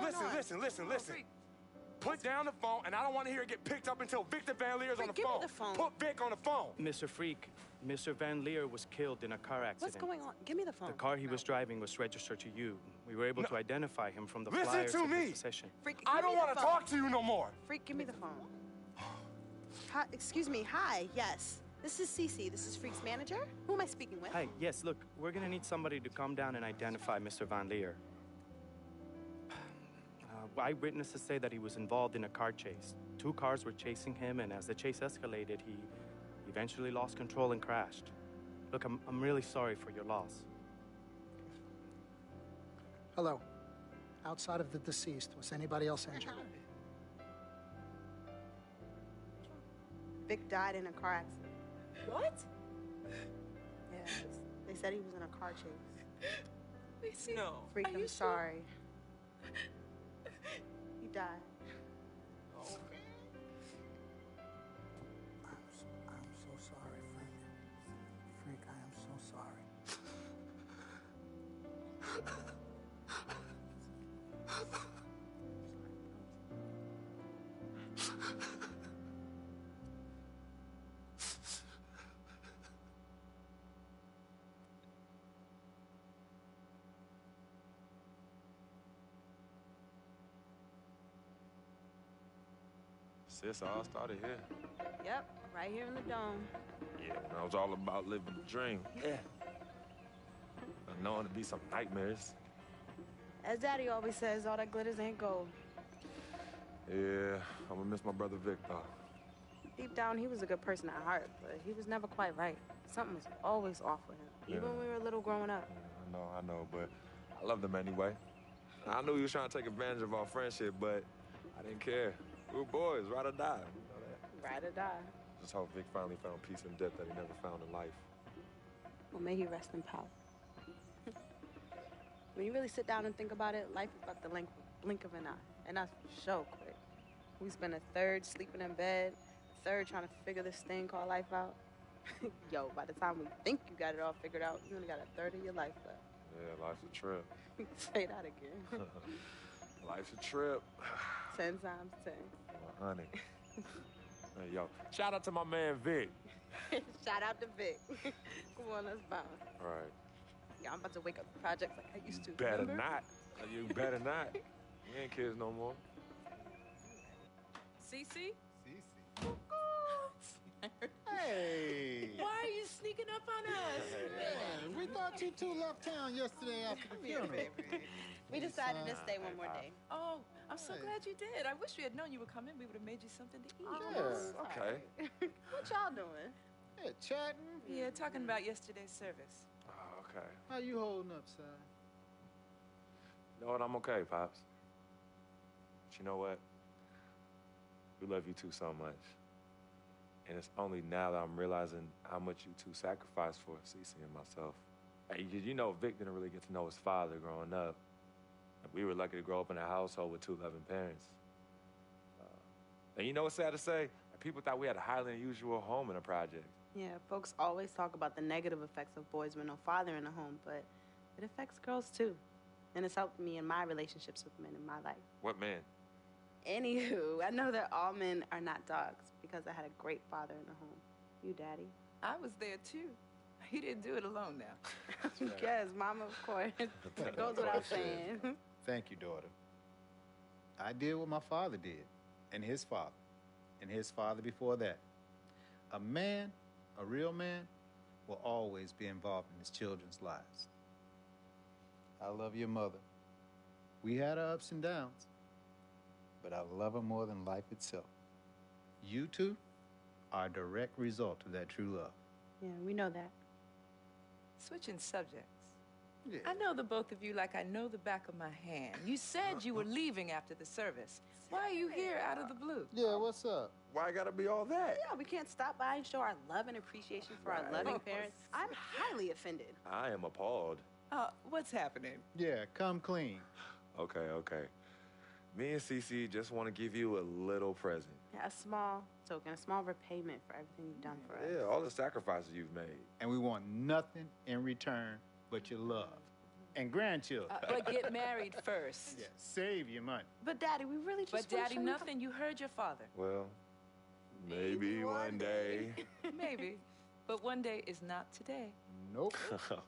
Put down the phone, and I don't want to hear it get picked up until Victor Van Leer's on the give me phone. the phone. Put Vic on the phone. Mr. Freak, Mr. Van Leer was killed in a car accident. What's going on? Give me the phone. The car he was driving was registered to you. We were able to identify him from the Listen flyers to of me. his possession. Freak, I give don't me the want to phone. talk to you no more. Freak, give me the phone. Hi, excuse me. Hi. Yes. This is Cece. This is Freak's manager. Who am I speaking with? Hi, yes, look, we're gonna need somebody to come down and identify Mr. Van Leer. Eyewitnesses say that he was involved in a car chase. 2 cars were chasing him, and as the chase escalated, he eventually lost control and crashed. Look, I'm really sorry for your loss. Hello. Outside of the deceased, was anybody else injured? Vic died in a car accident. What? Yeah. They said he was in a car chase. No. Freak, Are I'm you sorry. He died. I'm so sorry, Freak. Freak, I am so sorry. Sis, all started here. Yep, right here in the dome. Yeah, I was all about living the dream. Yeah. Knowing to be some nightmares. As Daddy always says, all that glitters ain't gold. Yeah, I'm gonna miss my brother Vic, though. Deep down, he was a good person at heart, but he was never quite right. Something was always off with him, even when we were little growing up. I know, but I loved him anyway. I knew he was trying to take advantage of our friendship, but I didn't care. We were boys, ride or die. You know that. Ride or die. Just how Vic finally found peace in death that he never found in life. Well, may he rest in power. When you really sit down and think about it, life is about the blink of an eye. And that's so quick. We spend a third sleeping in bed, a third trying to figure this thing called life out. Yo, by the time we think you got it all figured out, you only got a third of your life left. Yeah, life's a trip. Say that again. Life's a trip. 10 times 10. Well, honey. Hey, yo, shout out to my man Vic. Shout out to Vic. Come on, let's bounce. All right. Yeah, I'm about to wake up the projects like I used to. Better remember? not. You better not. We ain't kids no more. Cece? Hey. Why are you sneaking up on us? Man, we thought you two left town yesterday after the funeral. We decided to stay one more day. Oh, I'm so glad you did. I wish we had known you would come in. We would have made you something to eat. Yes. Okay. What y'all doing? Yeah, chatting. Yeah, talking about yesterday's service. Oh, okay. How you holding up, son? You know what? I'm okay, Pops. But you know what? We love you two so much. And it's only now that I'm realizing how much you two sacrificed for Cece and myself. Hey, you know, Vic didn't really get to know his father growing up. We were lucky to grow up in a household with 2 loving parents. And you know what's sad to say? People thought we had a highly unusual home in a project. Yeah, folks always talk about the negative effects of boys with no father in the home, but it affects girls too. And it's helped me in my relationships with men in my life. What man? Anywho, I know that all men are not dogs because I had a great father in the home. You, Daddy? I was there too. He didn't do it alone now. Yes, Mama, of course. It goes without saying. Thank you, daughter. I did what my father did, and his father before that. A man, a real man, will always be involved in his children's lives. I love your mother. We had our ups and downs, but I love her more than life itself. You two are a direct result of that true love. Yeah, we know that. Switching subjects. Yeah. I know the both of you like I know the back of my hand. You said you were leaving after the service. Why are you here out of the blue? Yeah, what's up? Why I gotta be all that? Yeah, we can't stop by and show our love and appreciation for our loving parents. I'm highly offended. I am appalled. What's happening? Yeah, come clean. Okay. Me and Cece just want to give you a little present. Yeah, a small token, a small repayment for everything you've done for us. Yeah, all the sacrifices you've made. And we want nothing in return but your love. And grandchildren. But get married first. Yeah, save your money. But, Daddy, we really just But, Daddy, nothing. You heard your father. Well, maybe one day. Maybe. But one day is not today. Nope.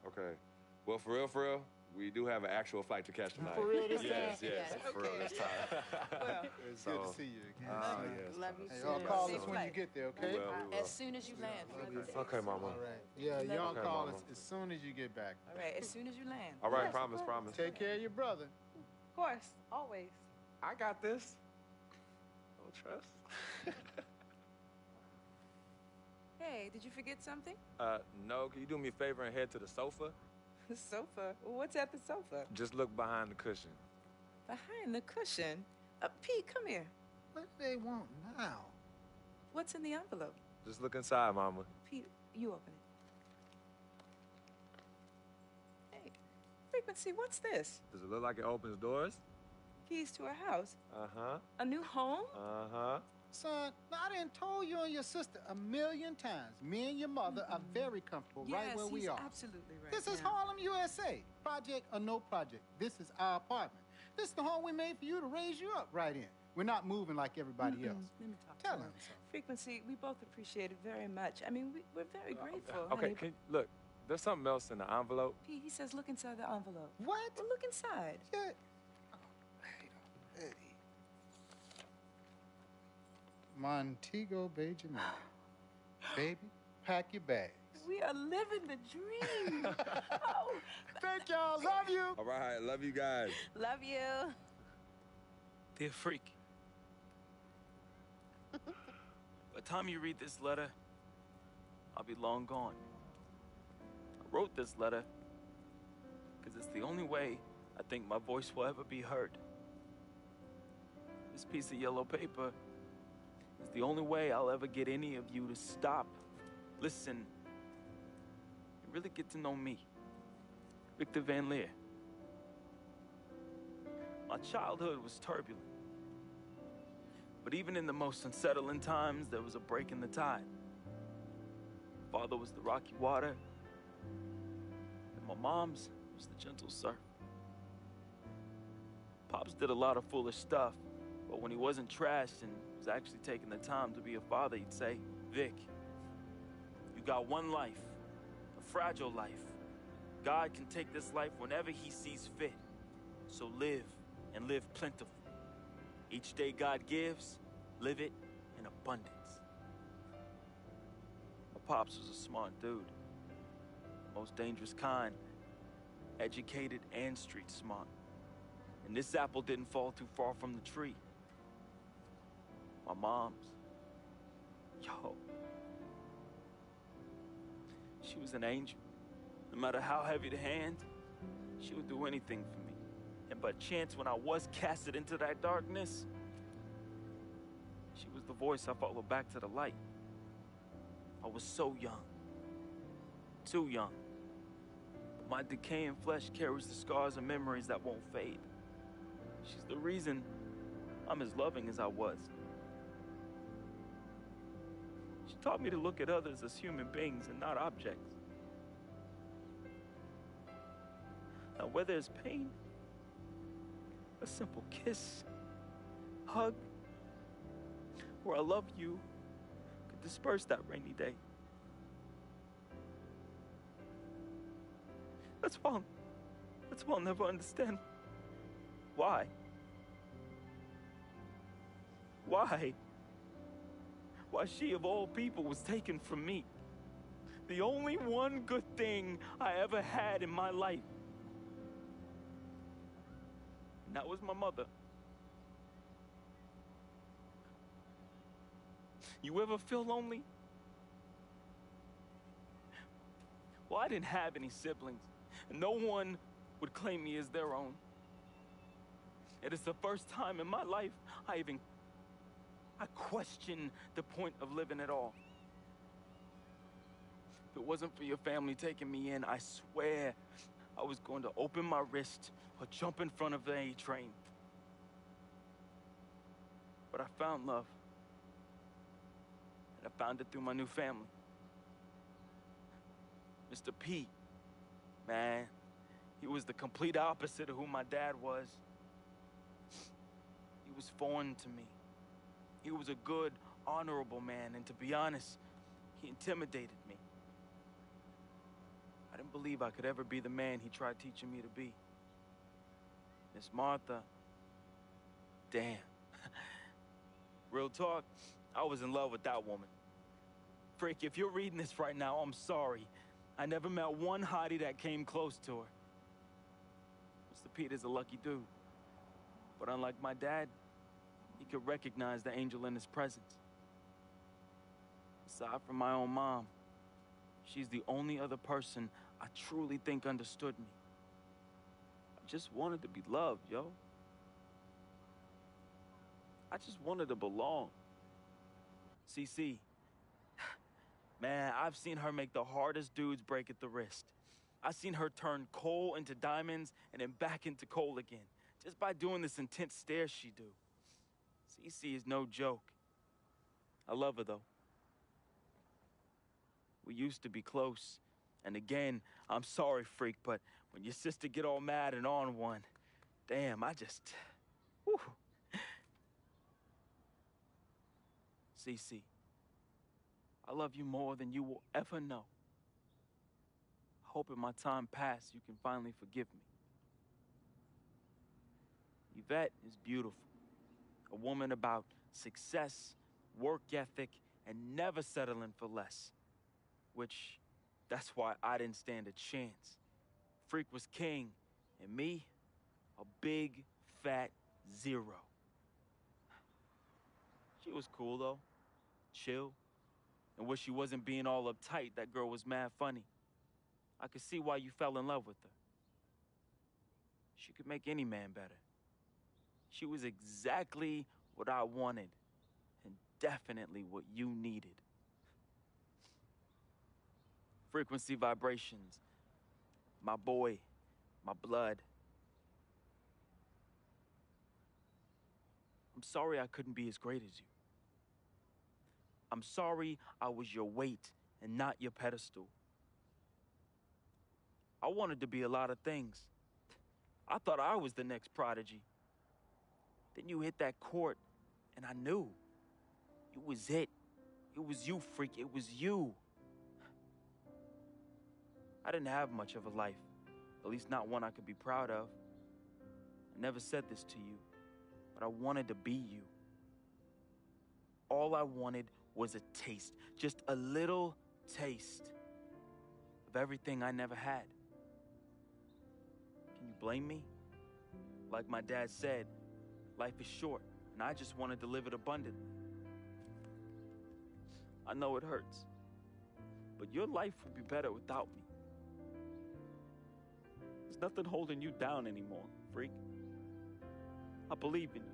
Okay. Well, for real, we do have an actual flight to catch tonight. For real this time? Yes. For real this time. Well, It's good to see you again. Yes. Love you Hey, too. y'all call Safe us when flight. you get there, okay? We will. As soon as you land. Okay, Mama. All right. Yeah, y'all Okay, call Mama. us as soon as you get back. All right, as soon as you land. All right, Yes, promise. Take care of your brother. Of course, always. I got this. No trust. Hey, did you forget something? No, can you do me a favor and head to the sofa? The sofa? What's at the sofa? Just look behind the cushion. Behind the cushion? Pete, come here. What do they want now? What's in the envelope? Just look inside, Mama. Pete, you open it. Hey, Frequency, what's this? Does it look like it opens doors? Keys to a house? Uh-huh. A new home? Uh-huh. Son, I done told you and your sister 1,000,000 times. Me and your mother are very comfortable right where we he's are. absolutely right. This is yeah. Harlem, USA. Project or no project. This is our apartment. This is the home we made for you to raise you up right in. We're not moving like everybody else. Let me talk Tell to him. Frequency, we both appreciate it very much. I mean, we're very grateful. Okay, honey. look, there's something else in the envelope. Pete, he says look inside the envelope. What? Well, look inside. Yeah. Montego Bay, Jamaica. Baby, pack your bags. We are living the dream. Oh, thank y'all. Love you. All right, love you guys. Love you. Dear Freak, by the time you read this letter, I'll be long gone. I wrote this letter because it's the only way I think my voice will ever be heard. This piece of yellow paper is the only way I'll ever get any of you to stop, listen, and really get to know me, Victor Van Leer. My childhood was turbulent. But even in the most unsettling times, there was a break in the tide. Father was the rocky water, and my mom's was the gentle surf. Pops did a lot of foolish stuff, but when he wasn't trashed and was actually taking the time to be a father, he'd say, Vic, you got one life, a fragile life. God can take this life whenever he sees fit. So live, and live plentiful. Each day God gives, live it in abundance. My pops was a smart dude, the most dangerous kind, educated and street smart. And this apple didn't fall too far from the tree. My mom's, she was an angel. No matter how heavy the hand, she would do anything for me. And by chance, when I was casted into that darkness, she was the voice I followed back to the light. I was so young. Too young. But my decaying flesh carries the scars and memories that won't fade. She's the reason I'm as loving as I was. She taught me to look at others as human beings and not objects. Now, where there's pain, a simple kiss, hug, or I love you could disperse that rainy day. That's why I'll never understand why. Why she of all people was taken from me. The only one good thing I ever had in my life. And that was my mother. You ever feel lonely? Well, I didn't have any siblings, and no one would claim me as their own. It is the first time in my life I questioned the point of living at all. If it wasn't for your family taking me in, I swear I was going to open my wrist or jump in front of the A train. But I found love. And I found it through my new family. Mr. Pete, man, he was the complete opposite of who my dad was. He was foreign to me. He was a good, honorable man, and to be honest, he intimidated me. I didn't believe I could ever be the man he tried teaching me to be. Miss Martha, damn. Real talk, I was in love with that woman. Frick, if you're reading this right now, I'm sorry. I never met one hottie that came close to her. Mr. Pete is a lucky dude. But unlike my dad, he could recognize the angel in his presence. Aside from my own mom, she's the only other person I truly think understood me. I just wanted to be loved, yo. I just wanted to belong. CC, man, I've seen her make the hardest dudes break at the wrist. I've seen her turn coal into diamonds and then back into coal again, just by doing this intense stare she do. CC is no joke. I love her, though. We used to be close. And again, I'm sorry, freak, but when your sister get all mad and on one, damn, I just... Whew. CC, I love you more than you will ever know. I hope in my time past you can finally forgive me. Yvette is beautiful. A woman about success, work ethic, and never settling for less. Which, that's why I didn't stand a chance. Freak was king, and me, a big, fat zero. She was cool, though. Chill. And when she wasn't being all uptight, that girl was mad funny. I could see why you fell in love with her. She could make any man better. She was exactly what I wanted, and definitely what you needed. Frequency vibrations, my boy, my blood. I'm sorry I couldn't be as great as you. I'm sorry I was your weight and not your pedestal. I wanted to be a lot of things. I thought I was the next prodigy. Then you hit that court, and I knew. It was it. It was you, freak. It was you. I didn't have much of a life, at least not one I could be proud of. I never said this to you, but I wanted to be you. All I wanted was a taste, just a little taste of everything I never had. Can you blame me? Like my dad said, life is short, and I just wanted to live it abundantly. I know it hurts, but your life would be better without me. There's nothing holding you down anymore, freak. I believe in you.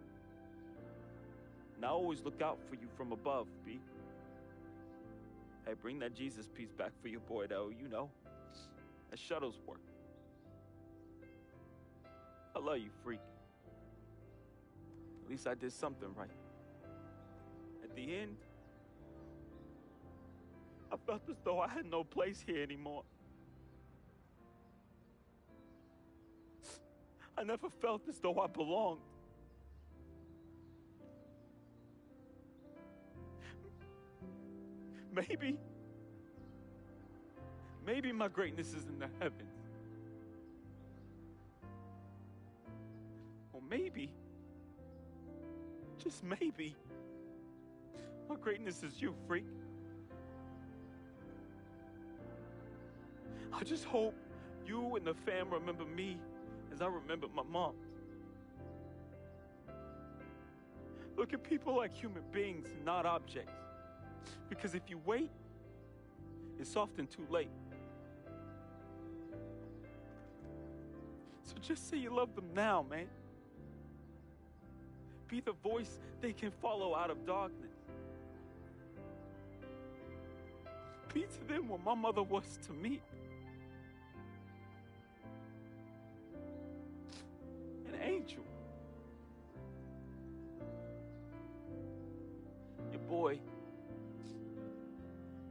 And I always look out for you from above, B. Hey, bring that Jesus piece back for your boy, though. You know, that Shuttlesworth. I love you, freak. At least I did something right. At the end, I felt as though I had no place here anymore. I never felt as though I belonged. Maybe my greatness is in the heavens. Or maybe, just maybe, my greatness is you, freak. I just hope you and the fam remember me as I remembered my mom. Look at people like human beings and not objects. Because if you wait, it's often too late. So just say you love them now, man. Be the voice they can follow out of darkness. Be to them what my mother was to me. An angel. Your boy,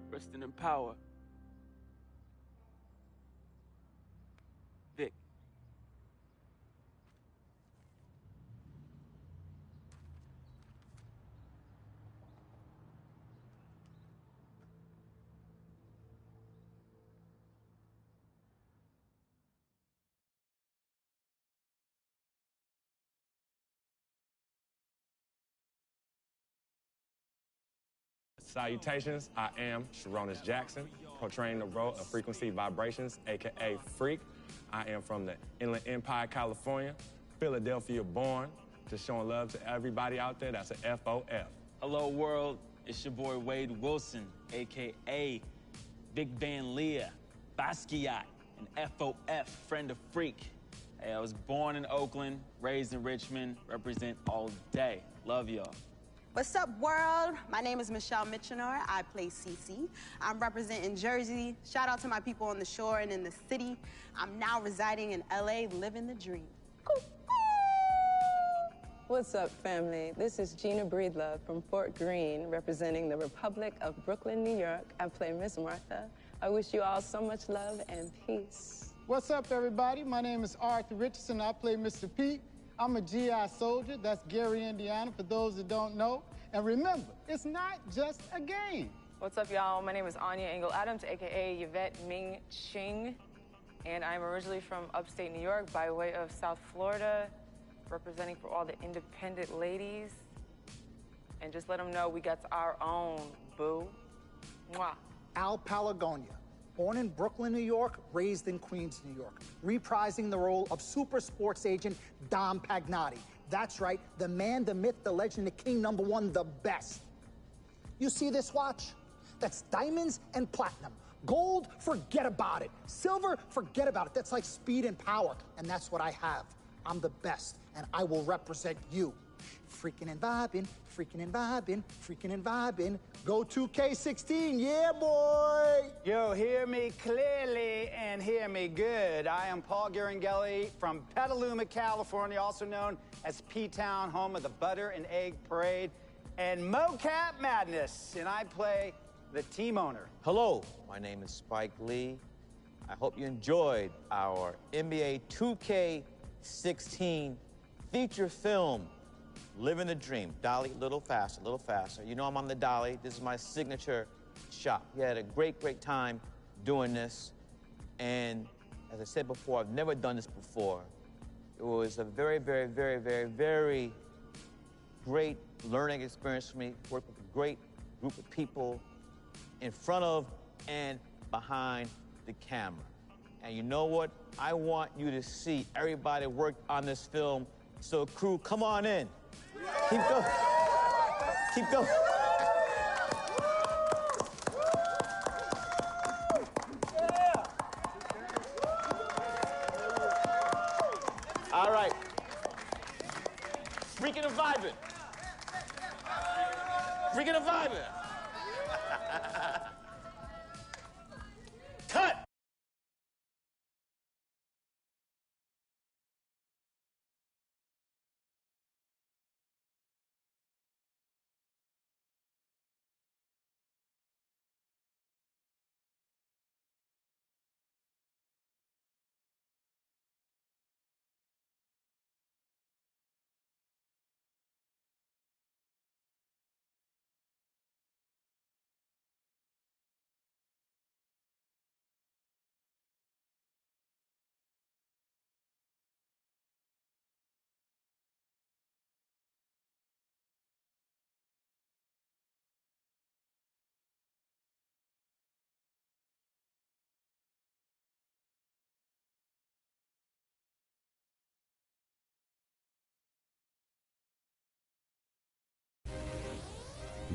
resting in power. Vic. Salutations, I am Sharonis Jackson, portraying the role of Frequency Vibrations, aka Freak. I am from the Inland Empire, California, Philadelphia born, just showing love to everybody out there. That's a FOF. Hello world, it's your boy Wade Wilson, aka Big Van Leah, Basquiat, and FOF, friend of Freak. Hey, I was born in Oakland, raised in Richmond, represent all day. Love y'all. What's up, world? My name is Michelle Mitchenor. I play Cece. I'm representing Jersey. Shout out to my people on the shore and in the city. I'm now residing in LA, living the dream. What's up, family? This is Gina Breedlove from Fort Greene, representing the Republic of Brooklyn, New York. I play Miss Martha. I wish you all so much love and peace. What's up, everybody? My name is Arthur Richardson. I play Mr. Pete. I'm a GI soldier. That's Gary, Indiana, for those that don't know. And remember, it's not just a game. What's up, y'all? My name is Anya Engel Adams, aka Yvette Ming Ching, and I'm originally from upstate New York by way of South Florida, representing for all the independent ladies. And just let them know we got our own, boo. Mwah. Al Palagonia, born in Brooklyn, New York, raised in Queens, New York, reprising the role of super sports agent Dom Pagnotti. That's right, the man, the myth, the legend, the king, #1, the best. You see this watch? That's diamonds and platinum. Gold, forget about it. Silver, forget about it. That's like speed and power, and that's what I have. I'm the best, and I will represent you. Freaking and vibing, freaking and vibing, freaking and vibing. Go 2K16, yeah, boy! Yo, hear me clearly and hear me good. I am Paul Garangelli from Petaluma, California, also known as P-Town, home of the Butter and Egg Parade and Mocap Madness, and I play the team owner. Hello, my name is Spike Lee. I hope you enjoyed our NBA 2K16 feature film, Living the Dream. Dolly, a little faster, a little faster. You know I'm on the dolly. This is my signature shot. We had a great, great time doing this. And as I said before, I've never done this before. It was a very, very, very, very, very great learning experience for me. Worked with a great group of people in front of and behind the camera. And you know what? I want you to see everybody worked on this film. So crew, come on in. Keep going. Keep going. All right. Freaking and vibing. Freaking and vibing.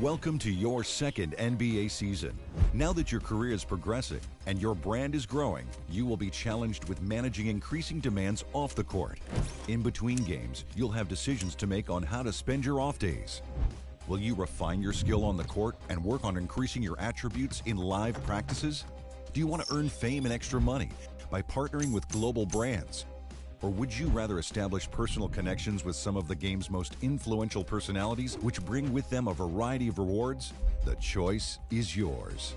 Welcome to your second NBA season. Now that your career is progressing and your brand is growing, you will be challenged with managing increasing demands off the court. In between games, you'll have decisions to make on how to spend your off days. Will you refine your skill on the court and work on increasing your attributes in live practices? Do you want to earn fame and extra money by partnering with global brands? Or would you rather establish personal connections with some of the game's most influential personalities, which bring with them a variety of rewards? The choice is yours.